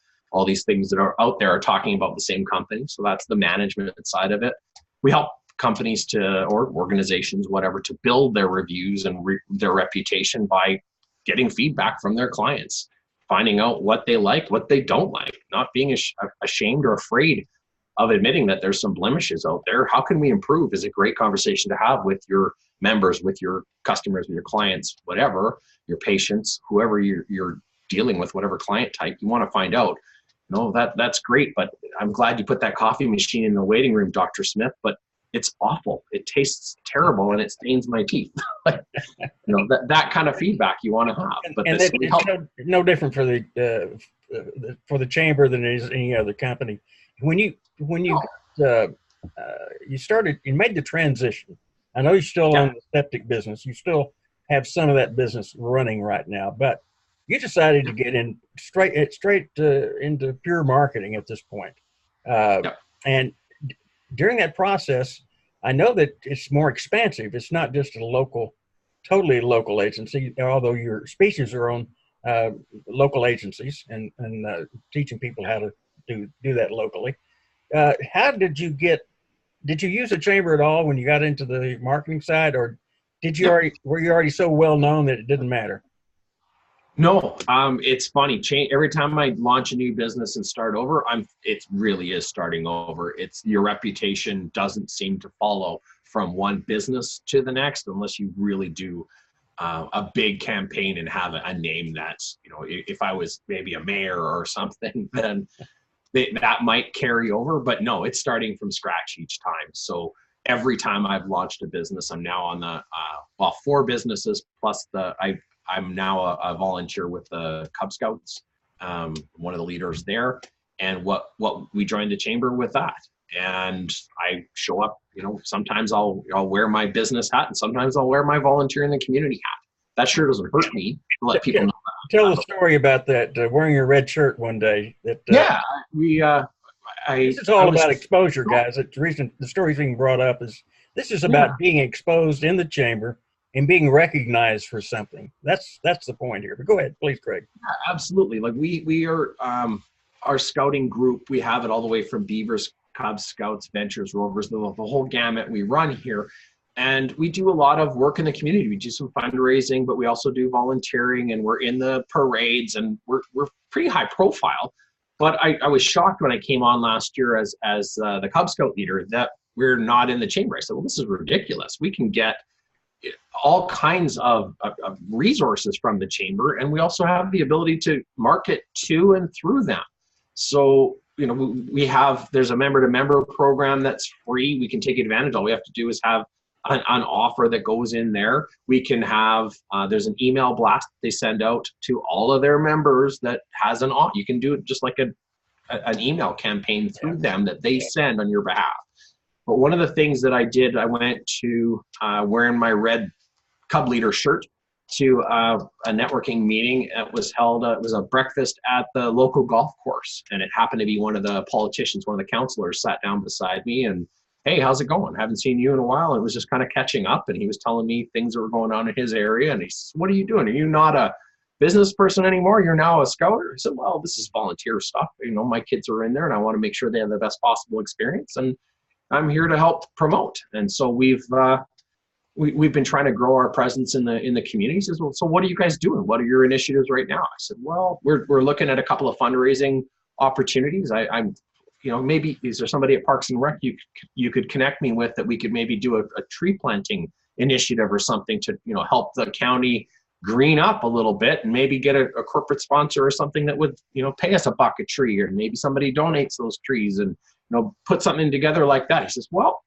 these things that are out there are talking about the same company. So that's the management side of it. We help companies or organizations, whatever, to build their reviews and their reputation by getting feedback from their clients, finding out what they like, what they don't like, not being ashamed or afraid of admitting that there's some blemishes out there. How can we improve is a great conversation to have with your members, with your customers, with your clients, whatever, your patients, whoever you're dealing with, whatever client type. You want to find out, that's great, but I'm glad you put that coffee machine in the waiting room, Dr. Smith, but it's awful. It tastes terrible and it stains my teeth. That kind of feedback you want to have. But and it's no different for the chamber than it is any other company. When you you made the transition. I know you're still on the septic business. You still have some of that business running right now, but you decided to get in straight into pure marketing at this point. And during that process, I know that it's more expansive. It's not just totally local agency, although your species are on local agencies and teaching people how to do that locally. How did you use a chamber at all when you got into the marketing side, or were you already so well known that it didn't matter? No, it's funny. Every time I launch a new business and start over, it really is starting over. It's your reputation doesn't seem to follow from one business to the next unless you really do a big campaign and have a name that's, if I was maybe a mayor or something, then that might carry over. But no, it's starting from scratch each time. So every time I've launched a business, I'm now on the 4 businesses plus I'm now a volunteer with the Cub Scouts, one of the leaders there, and what we joined the chamber with that. And I show up, sometimes I'll wear my business hat and sometimes I'll wear my volunteer in the community hat. That sure doesn't hurt me to let people know that. Tell the story about that, wearing your red shirt one day. This is all about exposure, guys. The reason the story's being brought up is this is about being exposed in the chamber and being recognized for something. That's the point here. But go ahead, please, Craig. Yeah, absolutely. Like we are our scouting group. We have it all the way from Beavers, Cubs, Scouts, Ventures, Rovers, the whole gamut we run here. And we do a lot of work in the community. We do some fundraising, but we also do volunteering, and we're in the parades, and we're pretty high profile. But I was shocked when I came on last year as the Cub Scout leader that we're not in the chamber. I said, well, this is ridiculous. We can get all kinds of resources from the chamber, and we also have the ability to market to and through them. So, there's a member-to-member program that's free. We can take advantage. All we have to do is have an offer that goes in there. We can have, there's an email blast they send out to all of their members that has an offer. You can do it just like an email campaign through them that they send on your behalf. But one of the things that I did, I went to wearing my red Cub Leader shirt to a networking meeting. It was held, it was a breakfast at the local golf course. And it happened to be one of the politicians, one of the counselors sat down beside me and, hey, how's it going? Haven't seen you in a while. And it was just kind of catching up. And he was telling me things that were going on in his area. And he says, what are you doing? Are you not a business person anymore? You're now a scouter? I said, well, this is volunteer stuff. You know, my kids are in there and I want to make sure they have the best possible experience. And I'm here to help promote. And so we've been trying to grow our presence in the community. He says, well, so what are you guys doing? What are your initiatives right now? I said, well, we're looking at a couple of fundraising opportunities. I'm, you know, maybe is there somebody at Parks and Rec you could connect me with that we could maybe do a tree planting initiative or something to, you know, help the county green up a little bit and maybe get a corporate sponsor or something that would, you know, pay us $1 a tree, or maybe somebody donates those trees and, you know, put something together like that. He says, well,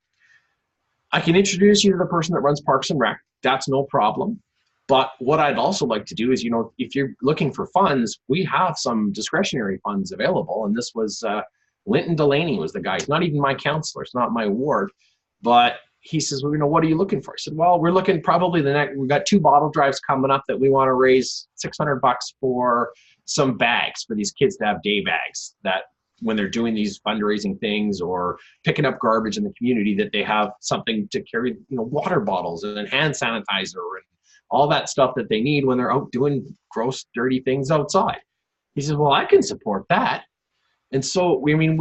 I can introduce you to the person that runs Parks and Rec. That's no problem. But what I'd also like to do is, you know, if you're looking for funds, we have some discretionary funds available. And this was Linton Delaney was the guy. He's not even my counselor. It's not my ward. But he says, well, you know, what are you looking for? I said, well, we're looking probably we've got 2 bottle drives coming up that we want to raise $600 for some bags for these kids to have day bags that when they're doing these fundraising things or picking up garbage in the community, that they have something to carry, you know, water bottles and hand sanitizer and all that stuff that they need when they're out doing gross, dirty things outside. He says, well, I can support that. And so, I mean,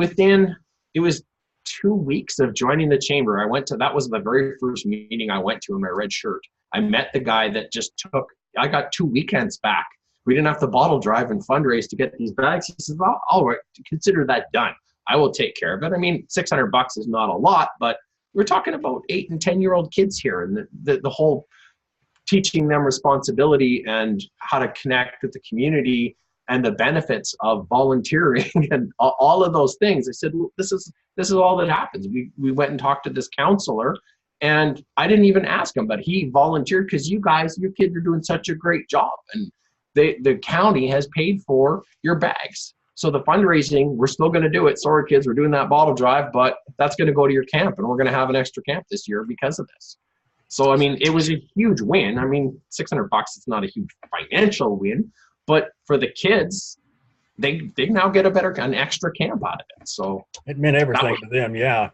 it was 2 weeks of joining the chamber. That was the very first meeting I went to in my red shirt. I met the guy that I got 2 weekends back. We didn't have to bottle drive and fundraise to get these bags. He says, well, all right, consider that done. I will take care of it. I mean, $600 is not a lot, but we're talking about 8 and 10-year-old kids here, and the whole teaching them responsibility and how to connect with the community and the benefits of volunteering and all of those things. I said, well, this is all that happens. We went and talked to this counselor, and I didn't even ask him, but he volunteered because your kids are doing such a great job. And the county has paid for your bags. So the fundraising, we're still going to do it. Sorry, kids, we're doing that bottle drive, but that's going to go to your camp, and we're going to have an extra camp this year because of this. So, I mean, it was a huge win. I mean, $600 is not a huge financial win, but for the kids, they now get an extra camp out of it. So it meant everything to them. Yeah.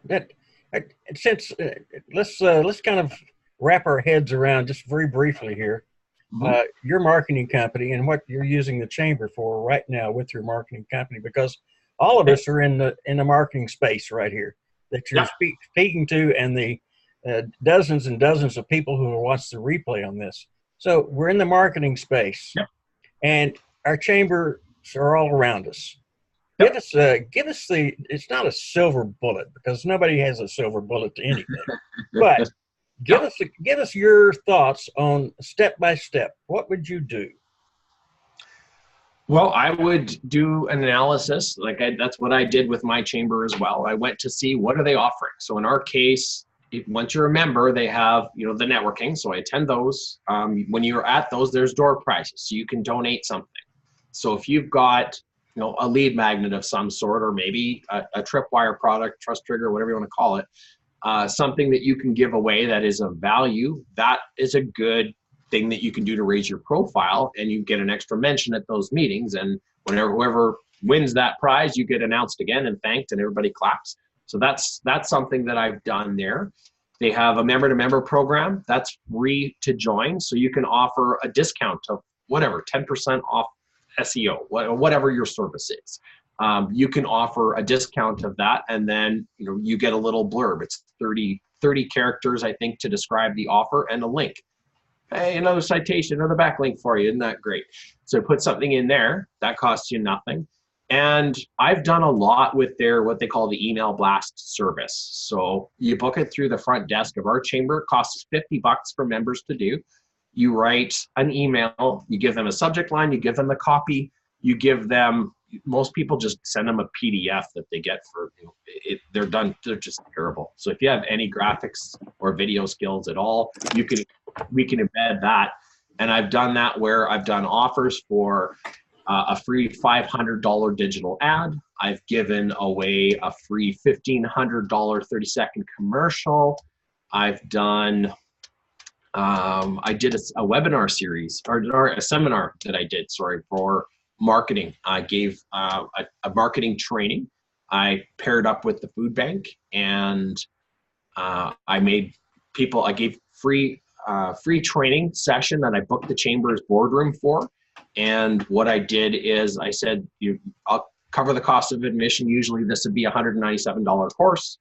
Let's kind of wrap our heads around just very briefly here. Your marketing company and what you're using the chamber for right now with your marketing company, because all of us are in the marketing space right here that you're speaking to, and the dozens and dozens of people who will watch the replay on this. So we're in the marketing space, and our chambers are all around us. Give us it's not a silver bullet, because nobody has a silver bullet to anything, but give us your thoughts on step by step. What would you do? Well, I would do an analysis. That's what I did with my chamber as well. I went to see what are they offering. So in our case, once you're a member, they have, you know, the networking. So I attend those. When you're at those, there's door prizes, so you can donate something. So if you've got, you know, a lead magnet of some sort, or maybe a tripwire product, truss trigger, whatever you want to call it, something that you can give away that is of value, that is a good thing that you can do to raise your profile, and you get an extra mention at those meetings. And whoever wins that prize, you get announced again and thanked, and everybody claps. So that's something that I've done there. They have a member-to-member program that's free to join, so you can offer a discount of whatever, 10% off SEO, whatever your service is. You can offer a discount of that, and then, you know, you get a little blurb. It's 30 characters, I think, to describe the offer, and a link. Hey, another citation, another backlink for you. Isn't that great? So put something in there that costs you nothing. And I've done a lot with their what they call the email blast service. So you book it through the front desk of our chamber. It costs us $50 for members to do. You write an email, you give them a subject line, you give them the copy, you give them, most people just send them a PDF that they get for, you know, they're done, they're just terrible. So if you have any graphics or video skills at all, we can embed that. And I've done that where I've done offers for a free $500 digital ad. I've given away a free $1,500 30-second commercial. I've done I did a webinar series or a seminar that I did, sorry, for marketing. I gave a marketing training. I paired up with the food bank, and I gave free training session that I booked the chamber's boardroom for. And what I did is I said, I'll cover the cost of admission. Usually this would be a $197 course.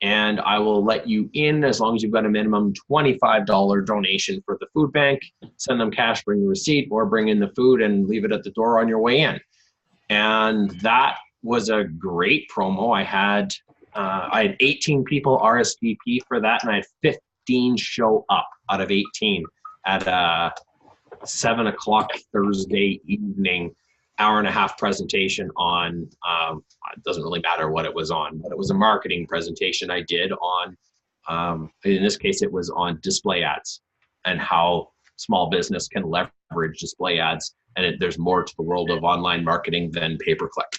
And I will let you in as long as you've got a minimum $25 donation for the food bank. Send them cash, bring the receipt, or bring in the food and leave it at the door on your way in. And that was a great promo. I had 18 people RSVP for that, and I had 15 show up out of 18 at 7 o'clock Thursday evening, hour-and-a-half presentation on, it doesn't really matter what it was on, but it was a marketing presentation I did on, in this case, it was on display ads and how small business can leverage display ads. And there's more to the world of online marketing than pay-per-click.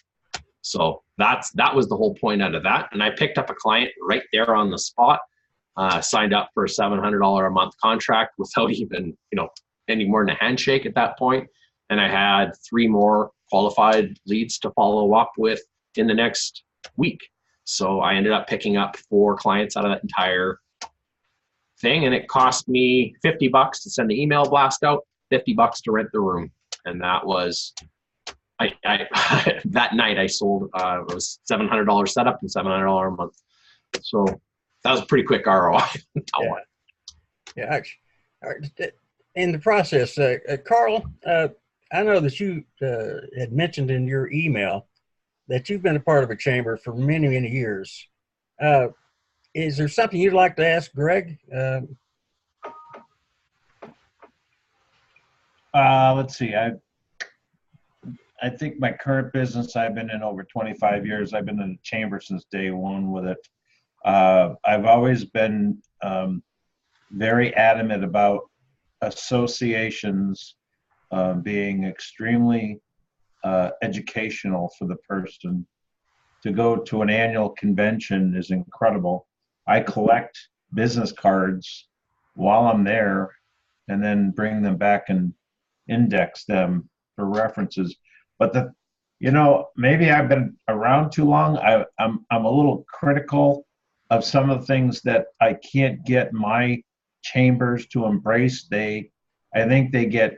So that was the whole point out of that. And I picked up a client right there on the spot, signed up for a $700 a month contract without even, any more than a handshake at that point. And I had 3 more qualified leads to follow up with in the next week. So I ended up picking up 4 clients out of that entire thing. And it cost me $50 to send the email blast out, $50 to rent the room. And that was, that night I sold, it was $700 setup and $700 a month. So that was a pretty quick ROI. Yeah. In the process, Carl, I know that you had mentioned in your email that you've been a part of a chamber for many, many years. Is there something you'd like to ask Greg? Let's see. I think my current business I've been in over 25 years. I've been in the chamber since day one with it. I've always been very adamant about associations being extremely educational for the person. To go to an annual convention is incredible. I collect business cards while I'm there and then bring them back and index them for references. But maybe I've been around too long. I'm a little critical of some of the things that I can't get my chambers to embrace. I think they get,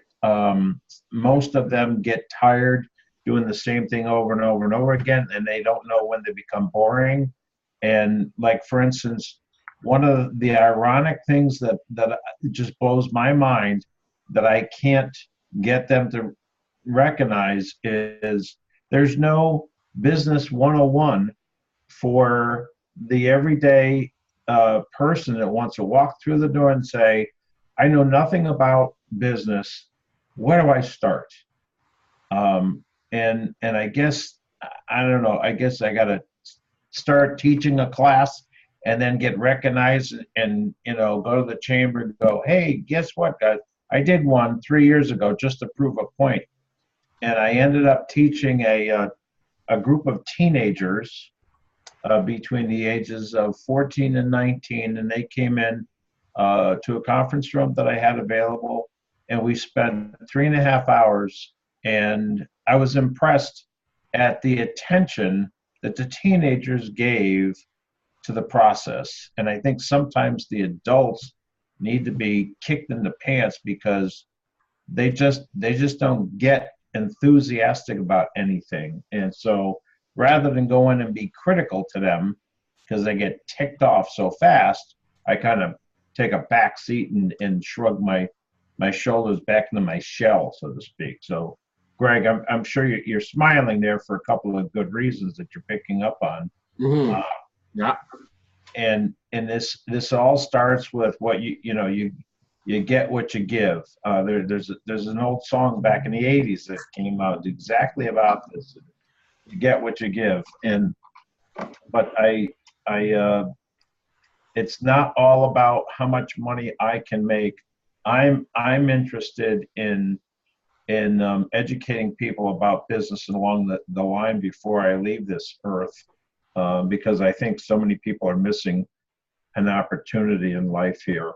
most of them get tired doing the same thing over and over and over again, and they don't know when they become boring. And like, for instance, one of the ironic things that just blows my mind that I can't get them to recognize is there's no business 101 for the everyday person that wants to walk through the door and say, I know nothing about business. Where do I start? And I guess, I don't know, I guess I got to start teaching a class and then get recognized and, go to the chamber and go, hey, guess what, guys? I did one 3 years ago just to prove a point. And I ended up teaching a group of teenagers between the ages of 14 and 19, and they came in to a conference room that I had available, and we spent 3.5 hours, and I was impressed at the attention that the teenagers gave to the process. And I think sometimes the adults need to be kicked in the pants because they just don't get enthusiastic about anything. And so rather than go in and be critical to them because they get ticked off so fast, I kind of take a back seat and shrug my shoulders back into my shell, so to speak. So Greg, I'm sure you're smiling there for a couple of good reasons that you're picking up on. Mm-hmm. Yeah. And this all starts with what you get what you give. There's an old song back in the 80s that came out exactly about this. You get what you give. But it's not all about how much money I can make. I'm interested in educating people about business along the line before I leave this earth, because I think so many people are missing an opportunity in life here.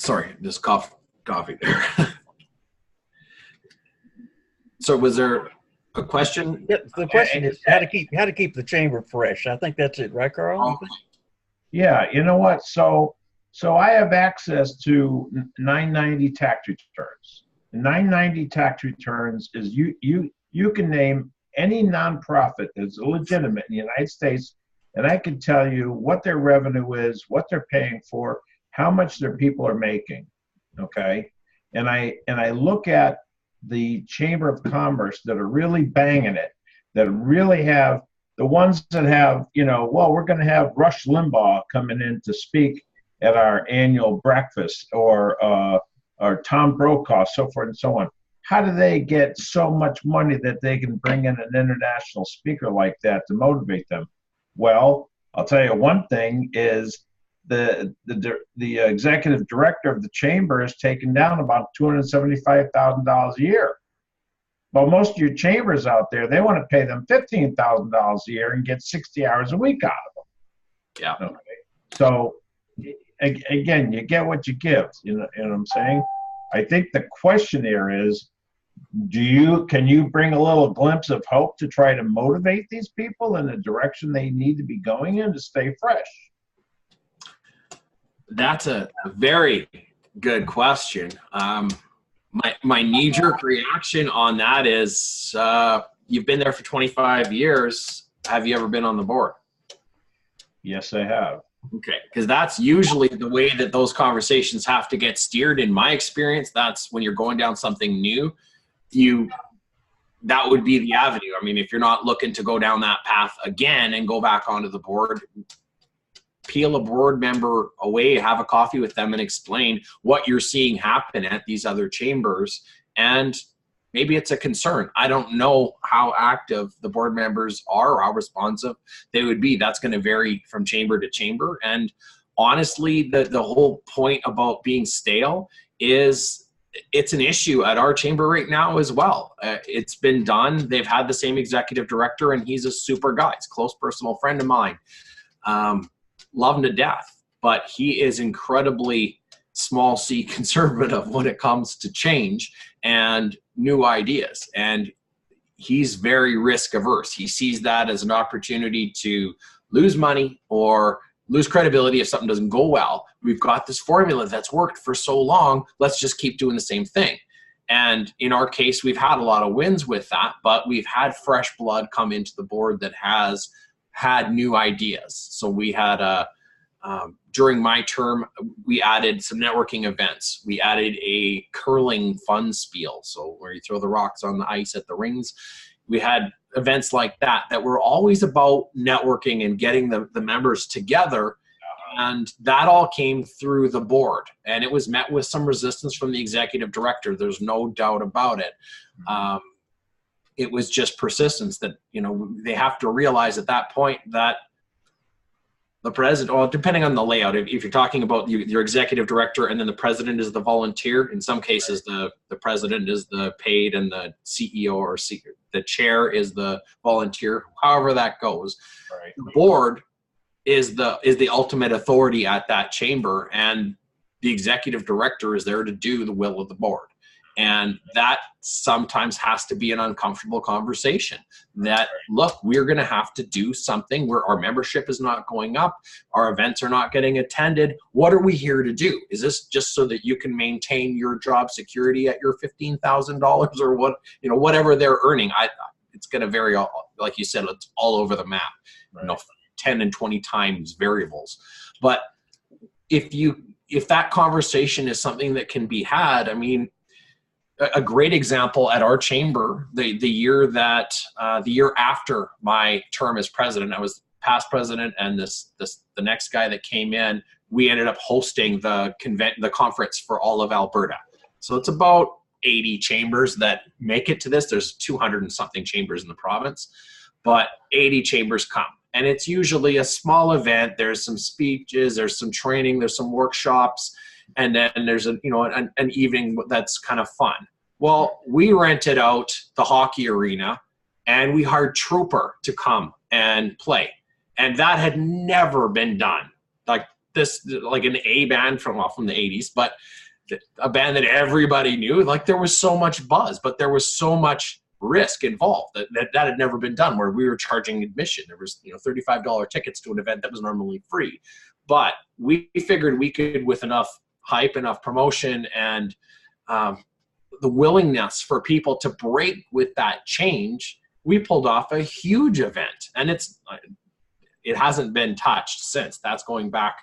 Sorry, just coffee there. So was there a question? Yeah, the question is how to keep the chamber fresh. I think that's it, right, Carl? Yeah, you know what? So I have access to 990 tax returns. The 990 tax returns is you can name any nonprofit that's legitimate in the United States, and I can tell you what their revenue is, what they're paying for, how much their people are making. Okay, and I look at the Chamber of Commerce that are really banging it, that really have the ones that have, well, we're going to have Rush Limbaugh coming in to speak at our annual breakfast, or Tom Brokaw, so forth and so on. How do they get so much money that they can bring in an international speaker like that to motivate them? Well, I'll tell you one thing is the executive director of the chamber is taking down about $275,000 a year. Well, most of your chambers out there, they want to pay them $15,000 a year and get 60 hours a week out of them. Yeah. Okay. So again, you get what you give. You know what I'm saying? I think the question here is, can you bring a little glimpse of hope to try to motivate these people in the direction they need to be going in to stay fresh? That's a very good question. My knee-jerk reaction on that is, you've been there for 25 years. Have you ever been on the board? Yes, I have. Okay, because that's usually the way that those conversations have to get steered. In my experience, that's when you're going down something new, that would be the avenue. I mean, if you're not looking to go down that path again and go back onto the board, peel a board member away, have a coffee with them and explain what you're seeing happen at these other chambers. And maybe it's a concern. I don't know how active the board members are or how responsive they would be. That's going to vary from chamber to chamber. And honestly, the whole point about being stale is it's an issue at our chamber right now as well. It's been done. They've had the same executive director, and he's a super guy. He's a close personal friend of mine. Love him to death, but he is incredibly small c conservative when it comes to change and new ideas. And he's very risk averse. He sees that as an opportunity to lose money or lose credibility if something doesn't go well. We've got this formula that's worked for so long. Let's just keep doing the same thing. And in our case, we've had a lot of wins with that, but we've had fresh blood come into the board that has had new ideas. So we had during my term, we added some networking events. We added a curling fun spiel, so where you throw the rocks on the ice at the rings. We had events like that were always about networking and getting the members together. And that all came through the board, and it was met with some resistance from the executive director. There's no doubt about it. It was just persistence that, they have to realize at that point that the president, well, depending on the layout, if you're talking about your executive director and then the president is the volunteer, in some cases the president is the paid and the CEO or the chair is the volunteer, however that goes. Right. The board is the ultimate authority at that chamber, and the executive director is there to do the will of the board. And that sometimes has to be an uncomfortable conversation that, look, we're going to have to do something where our membership is not going up. Our events are not getting attended. What are we here to do? Is this just so that you can maintain your job security at your $15,000 or what, whatever they're earning? It's going to vary, like you said, it's all over the map, 10 and 20 times variables. But if that conversation is something that can be had, I mean, a great example at our chamber, the year after my term as president, I was past president, and the next guy that came in, we ended up hosting the conference for all of Alberta. So it's about 80 chambers that make it to this. There's 200 and something chambers in the province, but 80 chambers come. And it's usually a small event. There's some speeches, there's some training, there's some workshops, and then there's an evening that's kind of fun. Well, we rented out the hockey arena and we hired Trooper to come and play. And that had never been done. Like, this like an A band from the 80s, but a band that everybody knew. Like there was so much buzz, but there was so much risk involved that had never been done, where we were charging admission. There was $35 tickets to an event that was normally free. But we figured we could, with enough hype, enough promotion, and the willingness for people to break with that change, we pulled off a huge event. And it hasn't been touched since. That's going back,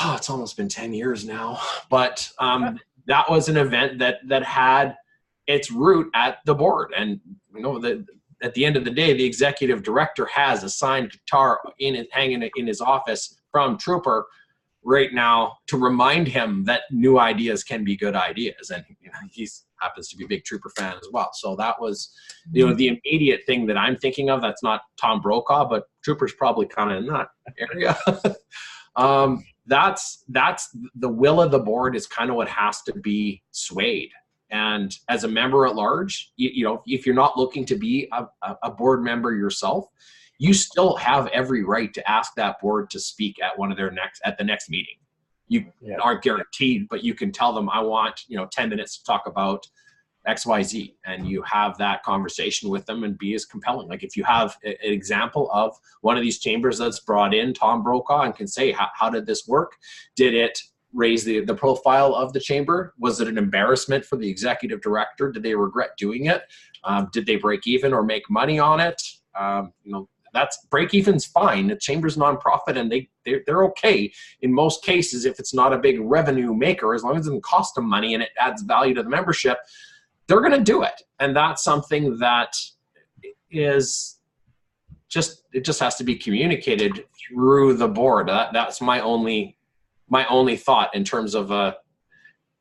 it's almost been 10 years now. But that was an event that had its root at the board. And at the end of the day, the executive director has a signed guitar hanging in his office from Trooper right now to remind him that new ideas can be good ideas. And he happens to be a big Trooper fan as well. So that was the immediate thing that I'm thinking of. That's not Tom Brokaw, but Trooper's probably kind of in that area. That's the will of the board is kind of what has to be swayed. And as a member at large, if you're not looking to be a board member yourself, you still have every right to ask that board to speak at the next meeting. You aren't guaranteed, but you can tell them, I want 10 minutes to talk about XYZ, and you have that conversation with them and be as compelling. Like if you have an example of one of these chambers that's brought in Tom Brokaw and can say, how did this work? Did it raise the profile of the chamber? Was it an embarrassment for the executive director? Did they regret doing it? Did they break even or make money on it? That's break even's fine. The chamber's nonprofit, and they're okay in most cases if it's not a big revenue maker. As long as it doesn't cost them money and it adds value to the membership, they're going to do it. And that's something that is just has to be communicated through the board. That's my only thought in terms of a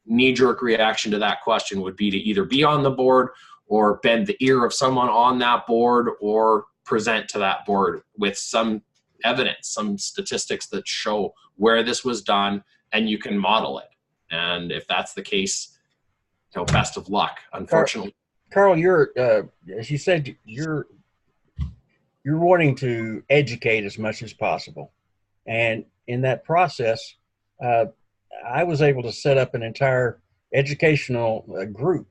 knee-jerk reaction to that question would be to either be on the board or bend the ear of someone on that board, or present to that board with some evidence, some statistics that show where this was done, and you can model it. And if that's the case, best of luck. Unfortunately, Carl, you're as you said, you're wanting to educate as much as possible, and in that process, I was able to set up an entire educational group,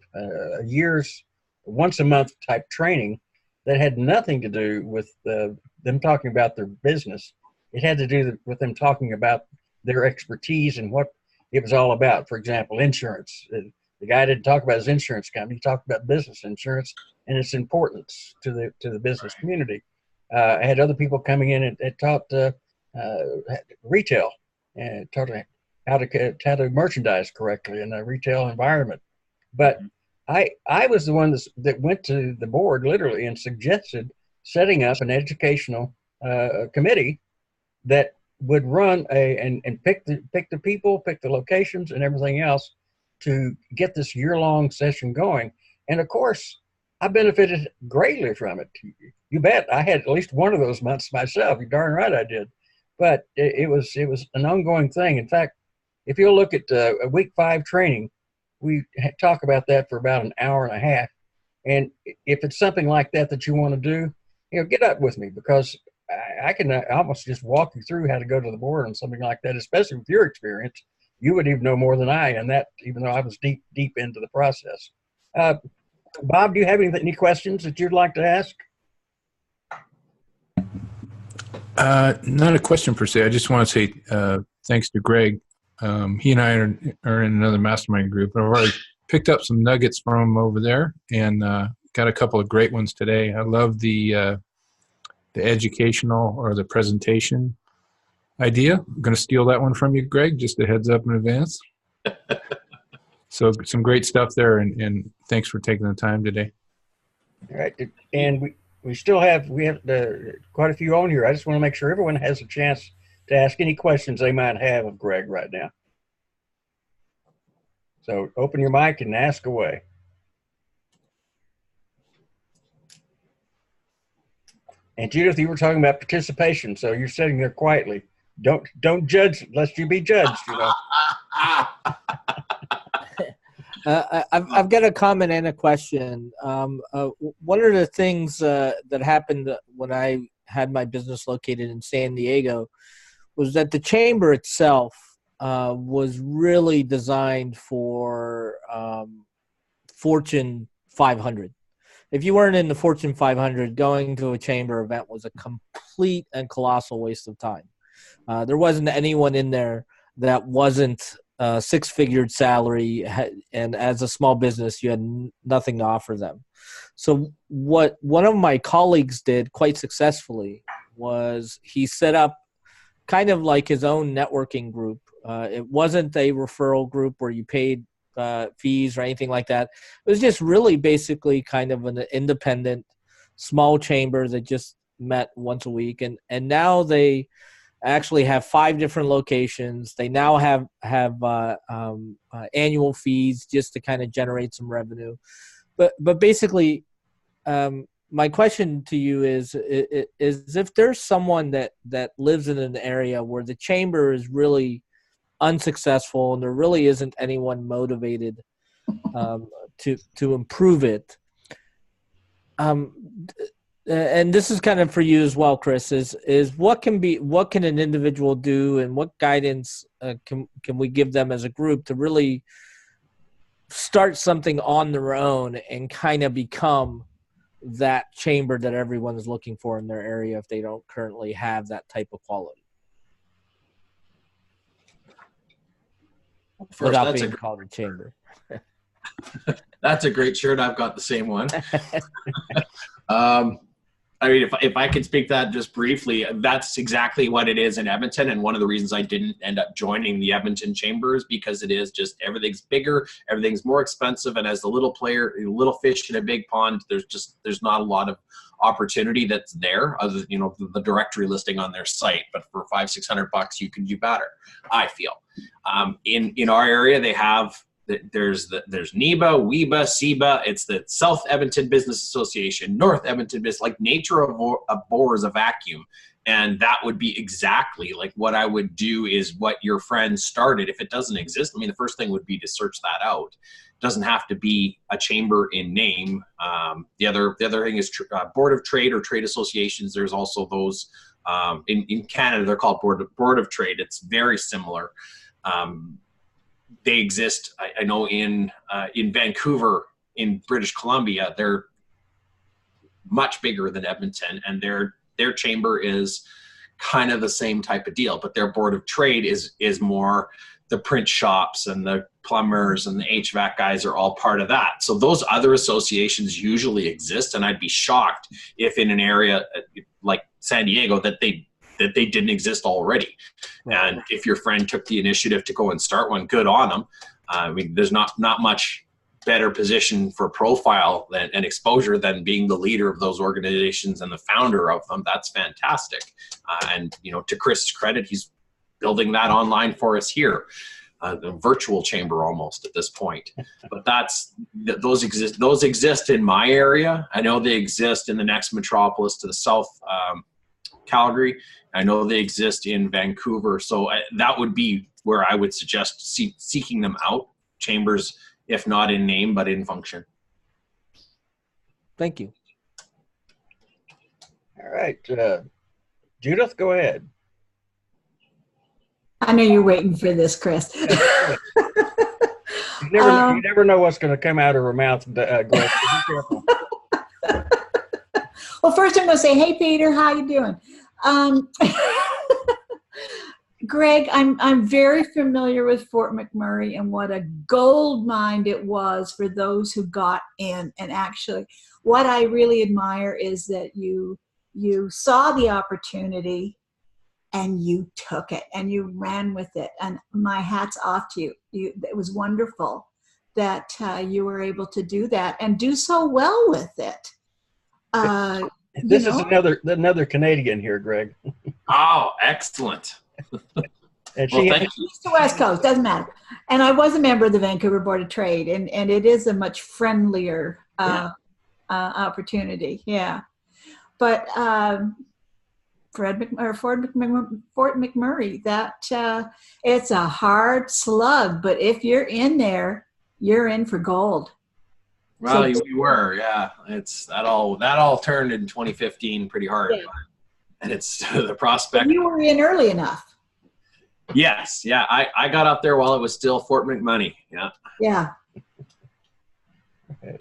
years, once a month type training that had nothing to do with them talking about their business. It had to do with them talking about their expertise and what it was all about. For example, insurance. The guy didn't talk about his insurance company. He talked about business insurance and its importance to the business community. I had other people coming in and taught retail and taught how to merchandise correctly in a retail environment. But I was the one that went to the board literally and suggested setting up an educational committee that would run and pick the people, pick the locations and everything else to get this year-long session going. And of course, I benefited greatly from it. You bet. I had at least one of those months myself. You're darn right I did. But it was an ongoing thing. In fact, if you'll look at a week 5 training, we talk about that for about an hour and a half. And if it's something like that you want to do, get up with me, because I can almost just walk you through how to go to the board on something like that, especially with your experience. You would even know more than I, and that even though I was deep into the process. Bob, do you have any questions that you'd like to ask? Not a question per se. I just want to say thanks to Greg. He and I are in another mastermind group. I've already picked up some nuggets from him over there, and got a couple of great ones today. I love the educational or the presentation idea. I'm going to steal that one from you, Greg, just a heads up in advance. So some great stuff there, and thanks for taking the time today. All right. And we still have quite a few on here. I just want to make sure everyone has a chance to ask any questions they might have of Greg right now. So open your mic and ask away. And Judith, you were talking about participation, so you're sitting there quietly. Don't judge lest you be judged, I've got a comment and a question. One of the things that happened when I had my business located in San Diego was that the chamber itself was really designed for Fortune 500. If you weren't in the Fortune 500, going to a chamber event was a complete and colossal waste of time. There wasn't anyone in there that wasn't six-figure salary, and as a small business, you had nothing to offer them. So what one of my colleagues did quite successfully was he set up kind of like his own networking group. It wasn't a referral group where you paid fees or anything like that. It was just really basically kind of an independent small chamber that just met once a week. And now they actually have 5 different locations. They now have annual fees just to kind of generate some revenue. But basically, my question to you is if there's someone that lives in an area where the chamber is really unsuccessful and there really isn't anyone motivated to improve it, and this is kind of for you as well, Chris, is what can an individual do, and what guidance can we give them as a group to really start something on their own and kind of become that chamber that everyone is looking for in their area if they don't currently have that type of quality? First, without being called a chamber. That's a great shirt. I've got the same one. I mean, if I could speak that just briefly, that's exactly what it is in Edmonton. And one of the reasons I didn't end up joining the Edmonton Chamber is because it is just everything's bigger, everything's more expensive. And as the little player, little fish in a big pond, there's not a lot of opportunity that's there other than, the directory listing on their site. But for $500-600, you can do better, I feel. In our area, they have, there's NEBA, WEBA, SEBA. It's the South Edmonton Business Association, North Edmonton Business, like nature abhors a vacuum. And that would be exactly like what I would do is what your friend started. If it doesn't exist, I mean, the first thing would be to search that out. It doesn't have to be a chamber in name. The other thing is Board of Trade or trade associations. There's also those in Canada, they're called Board of Trade. It's very similar. They exist, I know, in Vancouver, in British Columbia. They're much bigger than Edmonton, and their chamber is kind of the same type of deal. But their Board of Trade is more the print shops and the plumbers and the HVAC guys are all part of that. So those other associations usually exist, and I'd be shocked if in an area like San Diego that they didn't exist already. And if your friend took the initiative to go and start one, good on them. I mean, there's not much better position for profile and exposure than being the leader of those organizations and the founder of them. That's fantastic. And, to Chris' credit, he's building that online for us here. A virtual chamber almost at this point. But those exist in my area. I know they exist in the next metropolis to the south, Calgary. I know they exist in Vancouver. So that would be where I would suggest seeking them out. Chambers, if not in name, but in function. Thank you. All right. Judith, go ahead. I know you're waiting for this, Chris. You never know what's going to come out of her mouth, Greg. So be careful. Well, first I'm going to say, hey, Peter, how you doing? Greg, I'm very familiar with Fort McMurray and what a gold mine it was for those who got in. And actually, what I really admire is that you saw the opportunity and you took it and you ran with it. And my hat's off to you. It was wonderful that you were able to do that and do so well with it. This is another Canadian here, Greg. Oh, excellent. And East to West Coast, doesn't matter. And I was a member of the Vancouver Board of Trade, and it is a much friendlier opportunity. Yeah. But Fort McMurray, that it's a hard slug, but if you're in there, you're in for gold. Well, we were, yeah. It's that all turned in 2015 pretty hard, and it's the prospect. You were in early enough. Yes, yeah. I got up there while it was still Fort McMoney. Yeah. Yeah.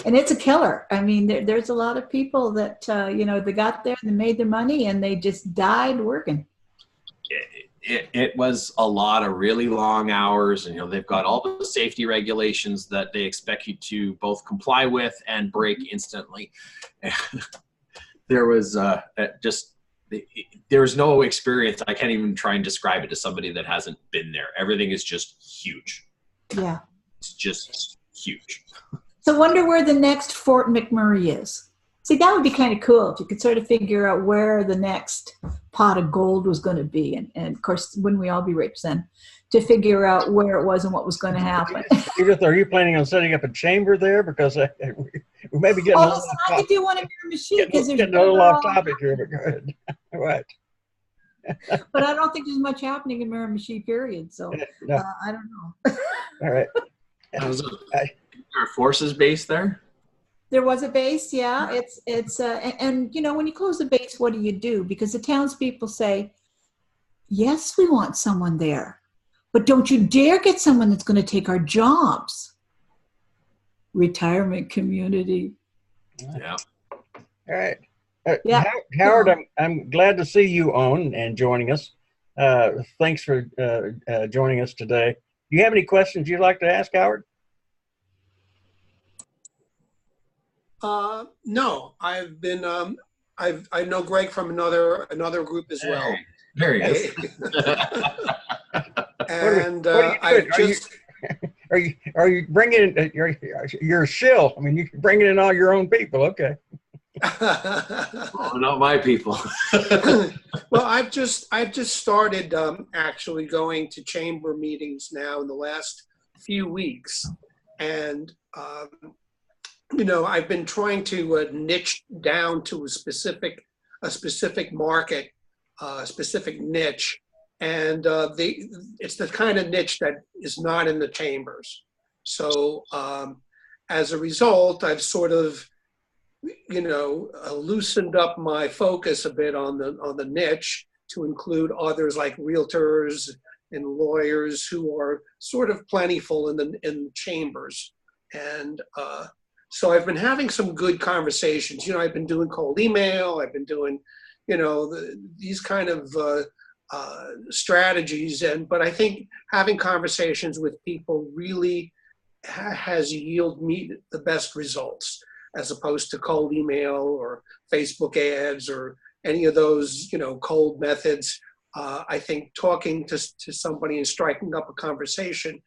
And it's a killer. I mean, there's a lot of people that, they got there, they made their money, and they just died working. It was a lot of really long hours, and they've got all the safety regulations that they expect you to both comply with and break instantly. There was there was no experience. I can't even try and describe it to somebody that hasn't been there. Everything is just huge. Yeah, it's just huge. So wonder where the next Fort McMurray is. See, that would be kind of cool if you could sort of figure out where the next pot of gold was going to be. And of course, wouldn't we all be rich then? To figure out where it was and what was going to happen. Edith, are you planning on setting up a chamber there? Because we may be getting listen, I could do one in Miramichi because there's getting a little off topic here, but go ahead. All right. But I don't think there's much happening in Miramichi, period. So no. I don't know. All right. Our forces base there? There was a base, yeah. It's and when you close the base, what do? Because the townspeople say, yes, we want someone there, but don't you dare get someone that's going to take our jobs. Retirement community. Yeah. All right. Yeah. Howard, I'm glad to see you on and joining us. Thanks for joining us today. Do you have any questions you'd like to ask, Howard? No, I've been, I know Greg from another group as well. There he is. And are you bringing you're a shill? I mean, you're bringing in all your own people. Okay. Oh, not my people. Well, I've just started actually going to chamber meetings now in the last few weeks, and I've been trying to niche down to a specific market, a specific niche, and it's the kind of niche that is not in the chambers. So as a result, I've sort of loosened up my focus a bit on the niche to include others like realtors and lawyers who are sort of plentiful in the chambers. And so I've been having some good conversations. I've been doing cold email. I've been doing, these kind of strategies. But I think having conversations with people really has yielded me the best results, as opposed to cold email or Facebook ads or any of those, cold methods. I think talking to somebody and striking up a conversation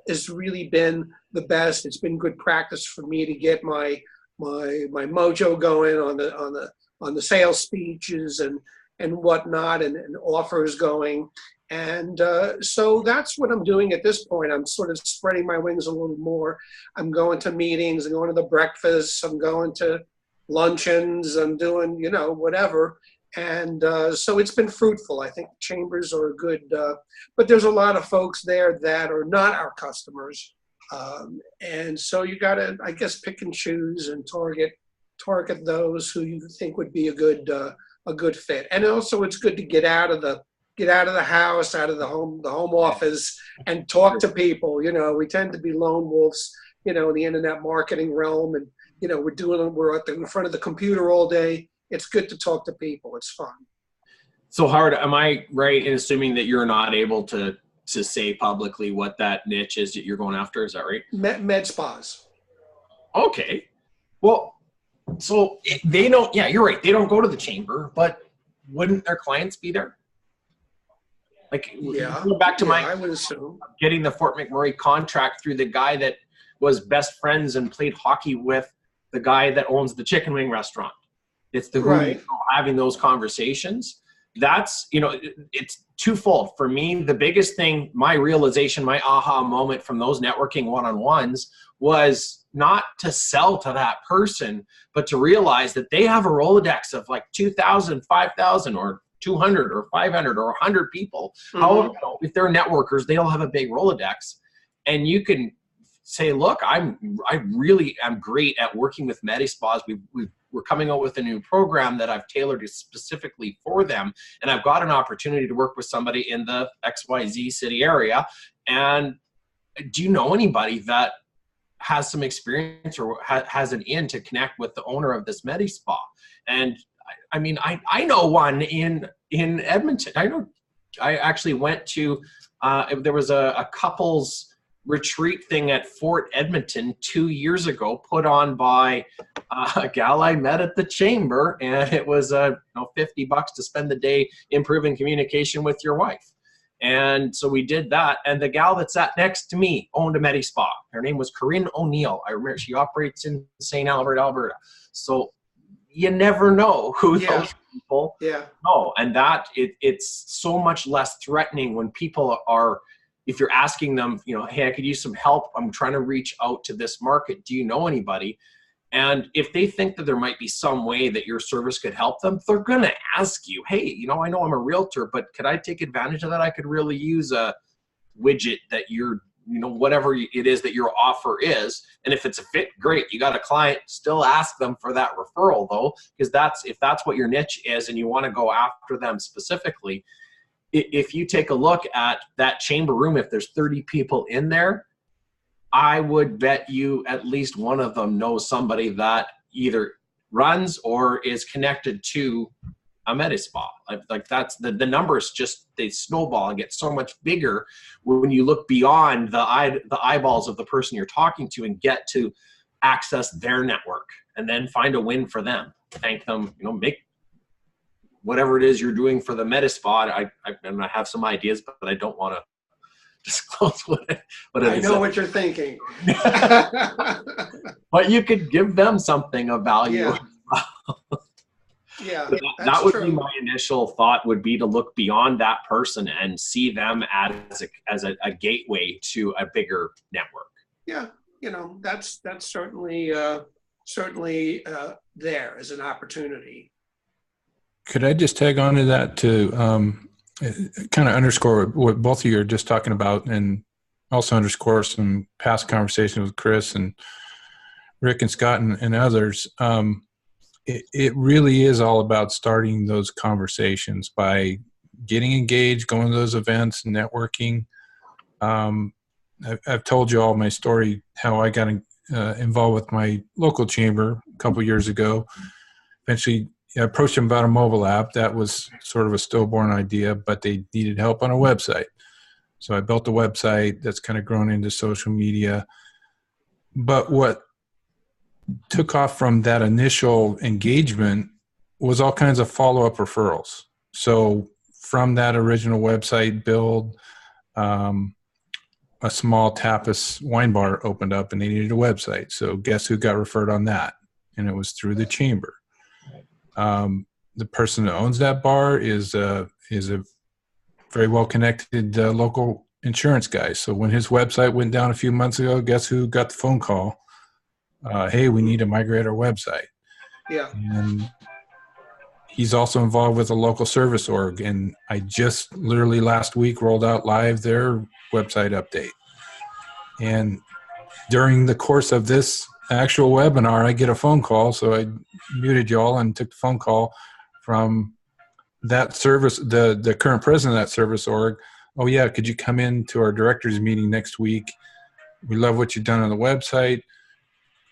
has really been the best. It's been good practice for me to get my mojo going on the sales speeches and whatnot, and offers going. And so that's what I'm doing at this point. I'm sort of spreading my wings a little more. I'm going to meetings, I'm going to the breakfasts, I'm going to luncheons, I'm doing, whatever. And so it's been fruitful. I think chambers are good, but there's a lot of folks there that are not our customers. And so you got to, I guess, pick and choose and target those who you think would be a good fit. And also it's good to get out of the house, out of the home office, and talk to people. We tend to be lone wolves, in the internet marketing realm, and we're in front of the computer all day. It's good to talk to people. It's fun. So Howard, am I right in assuming that you're not able to say publicly what that niche is that you're going after? Is that right? Med spas. Okay. Well, so they don't. Yeah, you're right. They don't go to the chamber, but wouldn't their clients be there? Like, go back to I would assume getting the Fort McMurray contract through the guy that was best friends and played hockey with the guy that owns the chicken wing restaurant. It's the right. Having those conversations. That's, it's twofold. For me, the biggest thing, my realization, my aha moment from those networking one-on-ones was not to sell to that person, but to realize that they have a Rolodex of like 2,000, 5,000, or 200 or 500 or 100 people. Mm-hmm. However, if they're networkers, they'll have a big Rolodex, and you can say, look, I really am great at working with med spas. we're coming out with a new program that I've tailored specifically for them, and I've got an opportunity to work with somebody in the XYZ city area. And do you know anybody that has some experience or has an in to connect with the owner of this Medi Spa? And I mean, I know one in Edmonton. I actually went to, there was a couple's retreat thing at Fort Edmonton 2 years ago, put on by a gal I met at the chamber, and it was $50 to spend the day improving communication with your wife. And so we did that, and the gal that sat next to me owned a Medi Spa. Her name was Corinne O'Neill. I remember she operates in St. Albert, Alberta. So you never know who those people know, and that it's so much less threatening when people are, if you're asking them, hey, I could use some help. I'm trying to reach out to this market. Do you know anybody? And if they think that there might be some way that your service could help them, they're going to ask you, hey, I know I'm a realtor, but could I take advantage of that? I could really use a widget that you're, whatever it is that your offer is. And if it's a fit, great. You got a client, still ask them for that referral though, because if that's what your niche is and you want to go after them specifically. If you take a look at that chamber room, if there's 30 people in there, I would bet you at least one of them knows somebody that either runs or is connected to a Medi Spa. Like that's the numbers, just they snowball and get so much bigger when you look beyond the eyeballs of the person you're talking to and get to access their network and then find a win for them. Thank them, make whatever it is you're doing for the Medi Spa. I have some ideas, but I don't want to disclose what it is. I know what you're thinking. But you could give them something of value. Yeah, that would be my initial thought, would be to look beyond that person and see them as a gateway to a bigger network. Yeah, that's certainly there as an opportunity. Could I just tag on to that to kind of underscore what both of you are just talking about, and also underscore some past conversations with Chris and Rick and Scott and others. It really is all about starting those conversations by getting engaged, going to those events, networking. I've told you all my story, how I got involved with my local chamber a couple years ago. Eventually, I approached them about a mobile app. That was sort of a stillborn idea, but they needed help on a website. So I built a website that's kind of grown into social media. But what took off from that initial engagement was all kinds of follow-up referrals. So from that original website build, a small tapas wine bar opened up and they needed a website. So guess who got referred on that? And it was through the chamber. The person that owns that bar is a very well-connected local insurance guy. So when his website went down a few months ago, guess who got the phone call? Hey, we need to migrate our website. Yeah. And he's also involved with a local service org. And I just literally last week rolled out live their website update. And during the course of this actual webinar, I get a phone call. So I muted y'all and took the phone call from that service, the current president of that service org. Oh yeah, could you come in to our directors meeting next week? We love what you've done on the website.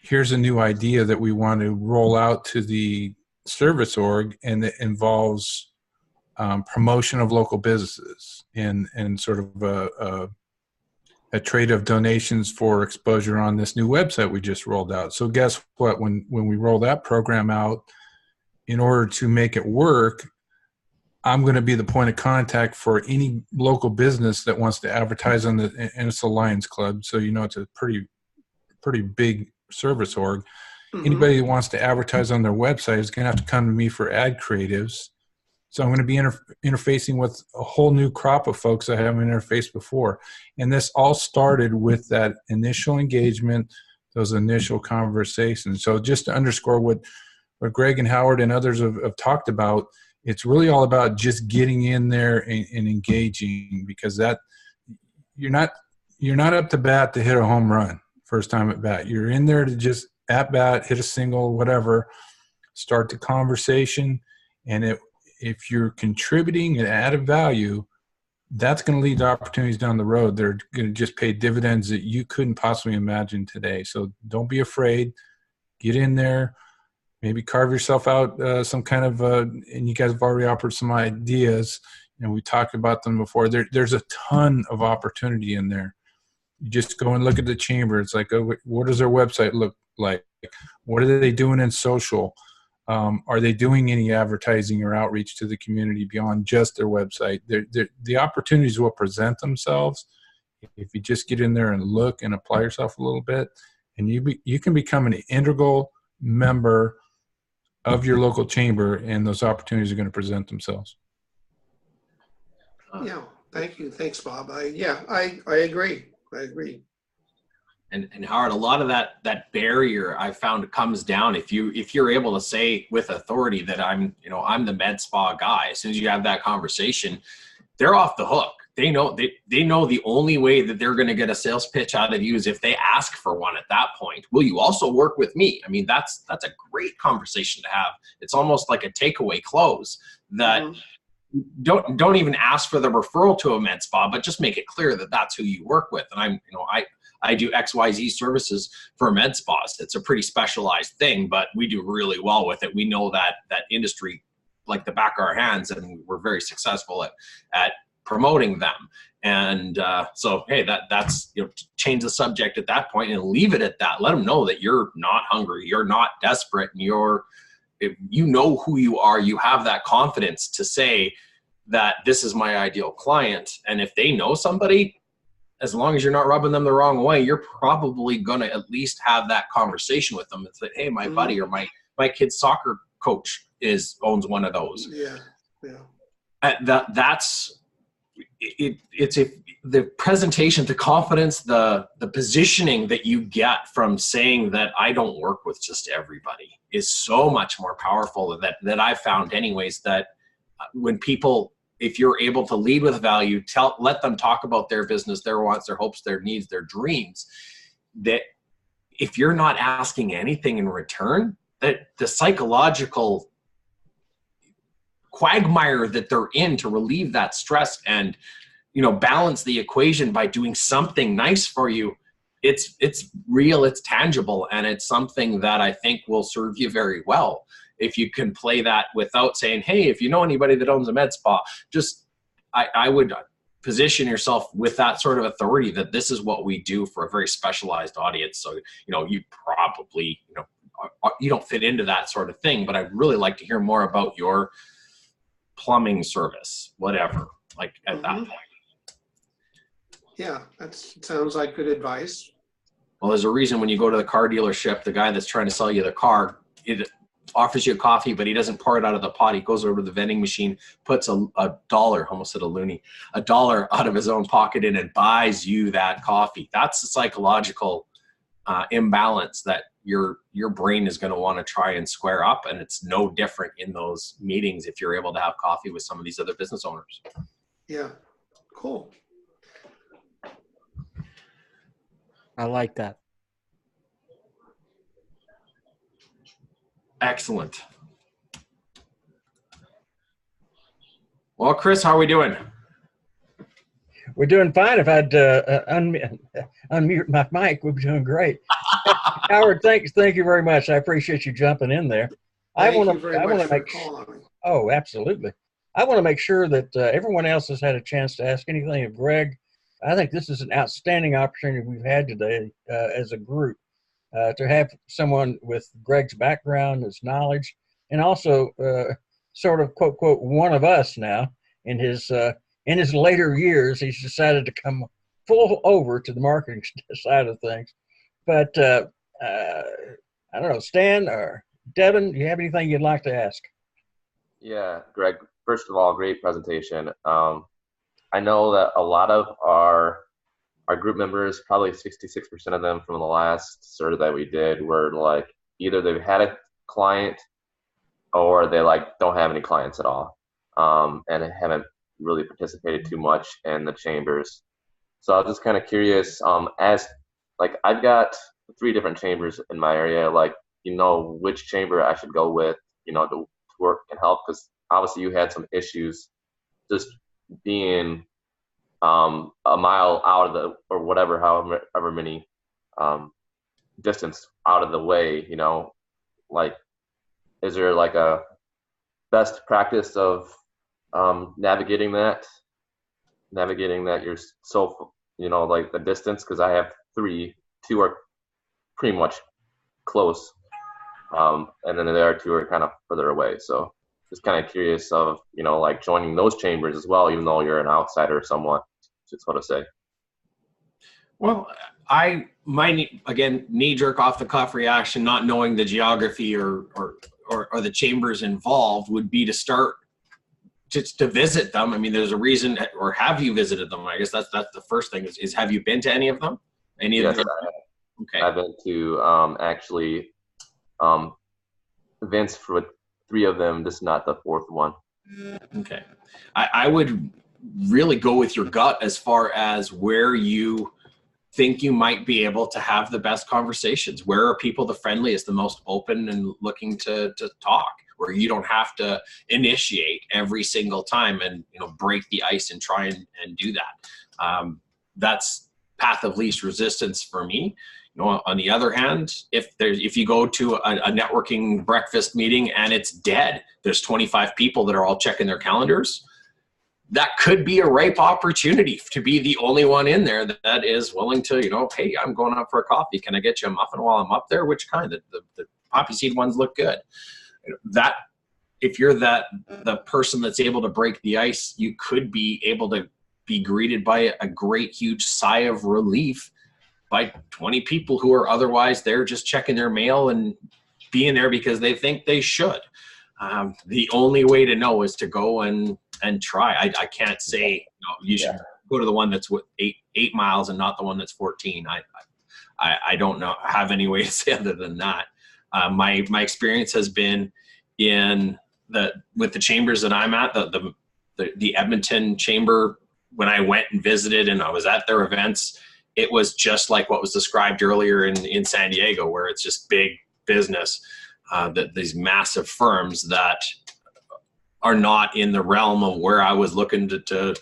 Here's a new idea that we want to roll out to the service org, and it involves promotion of local businesses and sort of a trade of donations for exposure on this new website we just rolled out. So guess what? When we roll that program out, in order to make it work, I'm going to be the point of contact for any local business that wants to advertise on and it's a Lions Club. So, it's a pretty big service org. Mm-hmm. Anybody that wants to advertise on their website is going to have to come to me for ad creatives. So I'm going to be interfacing with a whole new crop of folks I haven't interfaced before. And this all started with that initial engagement, those initial conversations. So just to underscore what Greg and Howard and others have talked about, it's really all about just getting in there and engaging, because that you're not up to bat to hit a home run first time at bat. You're in there to just at bat, hit a single, whatever. start the conversation, and if you're contributing and added value, that's going to lead to opportunities down the road. They're going to just pay dividends that you couldn't possibly imagine today. So don't be afraid. Get in there. Maybe carve yourself out some kind of, and you guys have already offered some ideas, and we talked about them before. There's a ton of opportunity in there. You just go and look at the chamber. It's like, oh, what does their website look like? What are they doing in social? Are they doing any advertising or outreach to the community beyond just their website? The opportunities will present themselves if you just get in there and look and apply yourself a little bit, and you can become an integral member of your local chamber, and those opportunities are going to present themselves. Yeah, thank you. Thanks, Bob. I agree. I agree. And Howard, a lot of that barrier I found comes down if you're able to say with authority that I'm the med spa guy. As soon as you have that conversation, they're off the hook. They know the only way that they're going to get a sales pitch out of you is if they ask for one at that point. Will you also work with me? I mean, that's a great conversation to have. It's almost like a takeaway close that don't even ask for the referral to a med spa, but just make it clear that that's who you work with. And I do XYZ services for med spas. It's a pretty specialized thing, but we do really well with it. We know that industry like the back of our hands, and we're very successful at promoting them. And so, hey, that's change the subject at that point and leave it at that. Let them know that you're not hungry, you're not desperate, and if you know who you are, you have that confidence to say that this is my ideal client. And if they know somebody, as long as you're not rubbing them the wrong way, you're probably going to at least have that conversation with them and say, hey, my buddy or my kid's soccer coach owns one of those. It's the presentation, the confidence, the positioning that you get from saying that I don't work with just everybody is so much more powerful that I've found anyways, that when people, if you're able to lead with value, let them talk about their business, their wants, their hopes, their needs, their dreams, that if you're not asking anything in return, that the psychological quagmire that they're in to relieve that stress and balance the equation by doing something nice for you, it's real, it's tangible, and it's something that I think will serve you very well if you can play that without saying, hey, if you know anybody that owns a med spa, just I would position yourself with that sort of authority that this is what we do for a very specialized audience. So you probably you don't fit into that sort of thing, but I'd really like to hear more about your plumbing service, whatever, like at that point. Yeah, that sounds like good advice. Well, there's a reason when you go to the car dealership, the guy that's trying to sell you the car, it offers you a coffee, but he doesn't pour it out of the pot. He goes over to the vending machine, puts a dollar, almost said a loony, a dollar out of his own pocket in and buys you that coffee. That's the psychological imbalance that your brain is going to want to try and square up. And it's no different in those meetings if you're able to have coffee with some of these other business owners. Yeah, cool. I like that. Excellent. Well, Chris, how are we doing? We're doing fine. If I'd unmute my mic, we'd be doing great. Howard, thank you very much. I appreciate you jumping in there. Thank you very much for calling. Oh, absolutely. I want to make sure that everyone else has had a chance to ask anything of Greg. I think this is an outstanding opportunity we've had today as a group to have someone with Greg's background, his knowledge, and also sort of quote, quote, one of us now in his later years. He's decided to come full over to the marketing side of things. But I don't know, Stan or Devin, do you have anything you'd like to ask? Yeah, Greg, first of all, great presentation. I know that a lot of our group members, probably 66% of them from the last survey that we did, were like either they've had a client or they don't have any clients at all, and haven't really participated too much in the chambers. So I was just kind of curious, as I've got 3 different chambers in my area, which chamber I should go with to work and help? Because obviously you had some issues just being a mile out of the, or whatever, however many distance out of the way, like, is there like a best practice of navigating that you're so, like the distance? Because I have two are pretty much close, and then the other two are kind of further away. So just kind of curious of, like joining those chambers as well, even though you're an outsider somewhat, just what to say. Well, again, knee-jerk off-the-cuff reaction, not knowing the geography or the chambers involved, would be to start just to visit them. I mean, there's a reason, or have you visited them? I guess that's the first thing is have you been to any of them? Yes, Okay. I've been to actually events for 3 of them, just not the 4th one. Okay. I would really go with your gut as far as where you think you might be able to have the best conversations. Where are people the friendliest, the most open and looking to talk, where you don't have to initiate every single time and break the ice and try and do that. That's path of least resistance for me. On the other hand, if you go to a networking breakfast meeting and it's dead, there's 25 people that are all checking their calendars, that could be a ripe opportunity to be the only one in there that is willing to, hey, I'm going out for a coffee. Can I get you a muffin while I'm up there? Which kind? The poppy seed ones look good. That, if you're the person that's able to break the ice, you could be able to be greeted by a great, huge sigh of relief by 20 people who are otherwise there just checking their mail and being there because they think they should. The only way to know is to go and try. I can't say you should go to the one that's 8 miles and not the one that's 14. I don't know, have any way to say other than that. My experience has been with the chambers that I'm at, the Edmonton chamber. When I went and visited and I was at their events, it was just like what was described earlier in San Diego, where it's just big business, these massive firms that are not in the realm of where I was looking to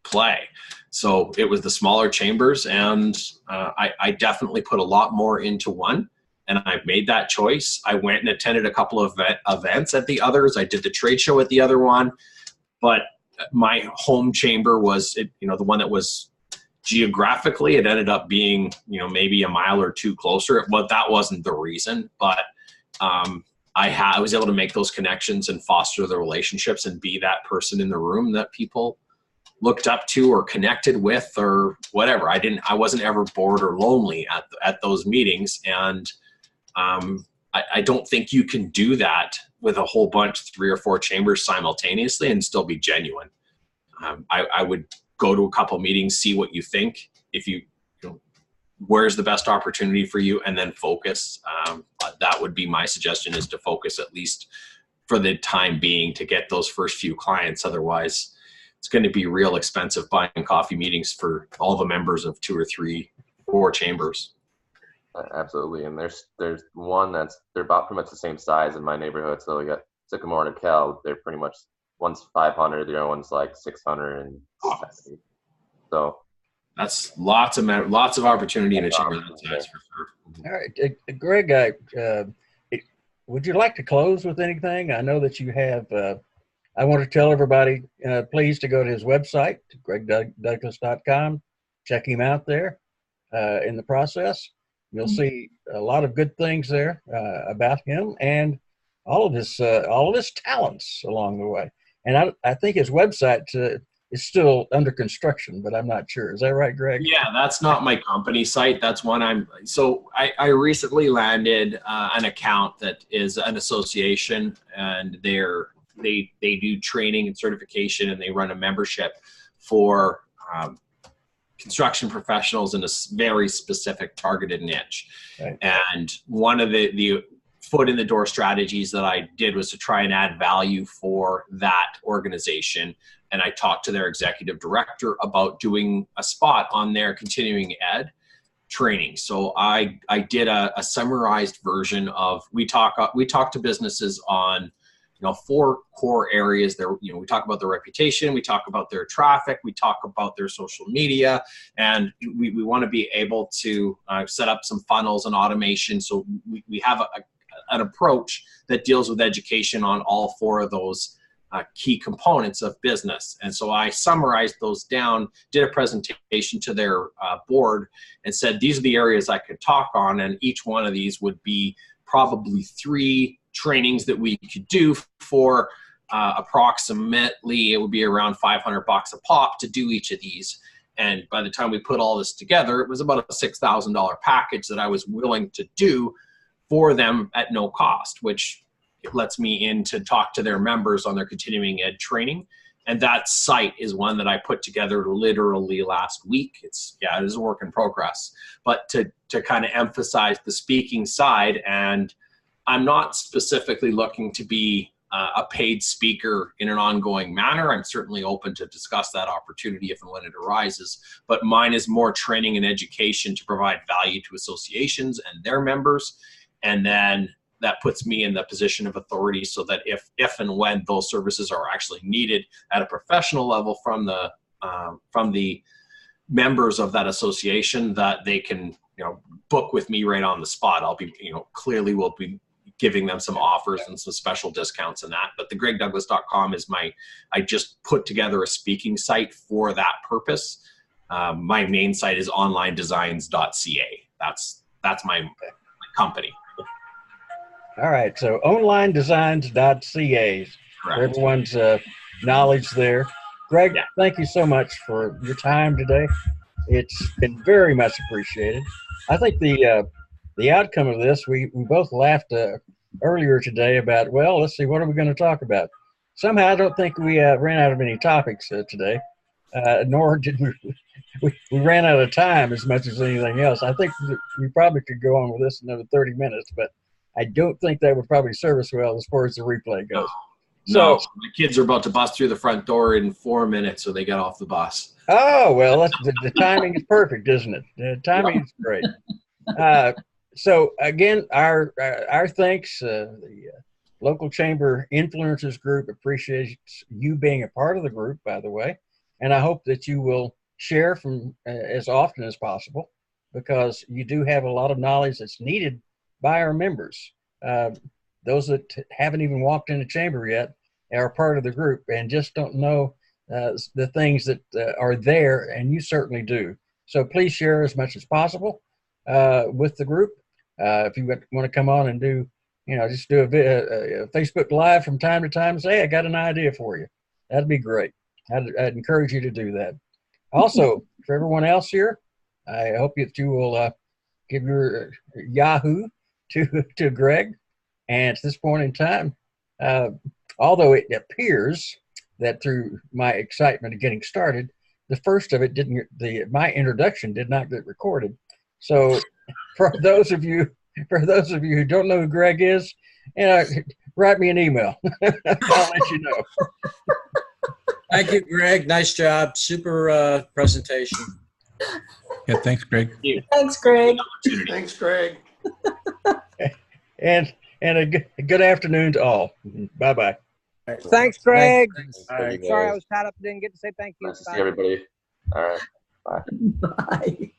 play. So it was the smaller chambers, and I definitely put a lot more into one, and I made that choice. I went and attended a couple of events at the others. I did the trade show at the other one, but my home chamber was the one that was geographically, it ended up being maybe a mile or 2 closer. Well, that wasn't the reason, but I was able to make those connections and foster the relationships and be that person in the room that people looked up to or connected with or whatever. I wasn't ever bored or lonely at those meetings, and I don't think you can do that with a whole bunch, 3 or 4 chambers simultaneously and still be genuine. I would go to a couple meetings, see what you think, where's the best opportunity for you, and then focus. That would be my suggestion, is to focus at least for the time being to get those first few clients. Otherwise, it's going to be real expensive buying coffee meetings for all the members of 2 or 3, 4 chambers. Absolutely, and there's one they're about pretty much the same size in my neighborhood. So we got Sycamore and Cal. They're pretty much, one's 500, the other one's like 670. So that's lots of opportunity in a chamber that size, for sure. All right, Greg, would you like to close with anything? I know that you have. I want to tell everybody, please, to go to his website, gregdouglas.com. Check him out there. In the process, you'll see a lot of good things there about him and all of his talents along the way. And I think his website is still under construction, but I'm not sure. Is that right, Greg? Yeah, that's not my company site. That's one I recently landed an account that is an association, and they do training and certification, and they run a membership for construction professionals in a very specific targeted niche. Right. And one of the foot in the door strategies that I did was to try and add value for that organization. And I talked to their executive director about doing a spot on their continuing ed training. So I did a summarized version of, we talk to businesses on, 4 core areas there. We talk about their reputation, we talk about their traffic, we talk about their social media, and we want to be able to set up some funnels and automation. So we have an approach that deals with education on all 4 of those key components of business. And so I summarized those down, did a presentation to their board, and said, these are the areas I could talk on, and each one of these would be probably 3 trainings that we could do for approximately, it would be around $500 a pop to do each of these. And by the time we put all this together, it was about a $6,000 package that I was willing to do for them at no cost, which it lets me in to talk to their members on their continuing ed training. And that site is one that I put together literally last week. It is a work in progress, but to kind of emphasize the speaking side. And I'm not specifically looking to be a paid speaker in an ongoing manner. I'm certainly open to discuss that opportunity if and when it arises, but mine is more training and education to provide value to associations and their members. And then that puts me in the position of authority so that if and when those services are actually needed at a professional level from the members of that association, that they can book with me right on the spot. I'll be clearly will be giving them some offers and some special discounts and that. But the gregdouglas.com is I just put together a speaking site for that purpose. My main site is onlinedesigns.ca. That's my company. All right, so onlinedesigns.ca for everyone's knowledge there. Greg, thank you so much for your time today. It's been very much appreciated. I think the outcome of this, we both laughed earlier today about, well, let's see, what are we going to talk about? Somehow I don't think we ran out of any topics today, nor did we ran out of time as much as anything else. I think we probably could go on with this another 30 minutes, but I don't think that would probably serve us well as far as the replay goes. No, my kids are about to bust through the front door in 4 minutes, so they got off the bus. Oh, well, the timing is perfect, isn't it? The timing is great. So again, our thanks. The local chamber influencers group appreciates you being a part of the group, by the way, and I hope that you will share from as often as possible, because you do have a lot of knowledge that's needed by our members. Those that haven't even walked in the chamber yet are part of the group and just don't know the things that are there, and you certainly do. So please share as much as possible with the group. If you want to come on and do, just do a Facebook Live from time to time and say, hey, I got an idea for you. That'd be great. I'd encourage you to do that. Also, for everyone else here, I hope that you will give your Yahoo to Greg. And at this point in time, although it appears that through my excitement of getting started, the first of it my introduction did not get recorded. So for those of you who don't know who Greg is, write me an email. I'll let you know. Thank you, Greg. Nice job. Super presentation. Yeah, thanks, Greg. Thanks, Greg. Thanks, Greg. And a good afternoon to all. Bye-bye. Thanks, Greg. All right. Sorry I was tied up. Didn't get to say thank you. Nice to see everybody. All right. Bye. Bye.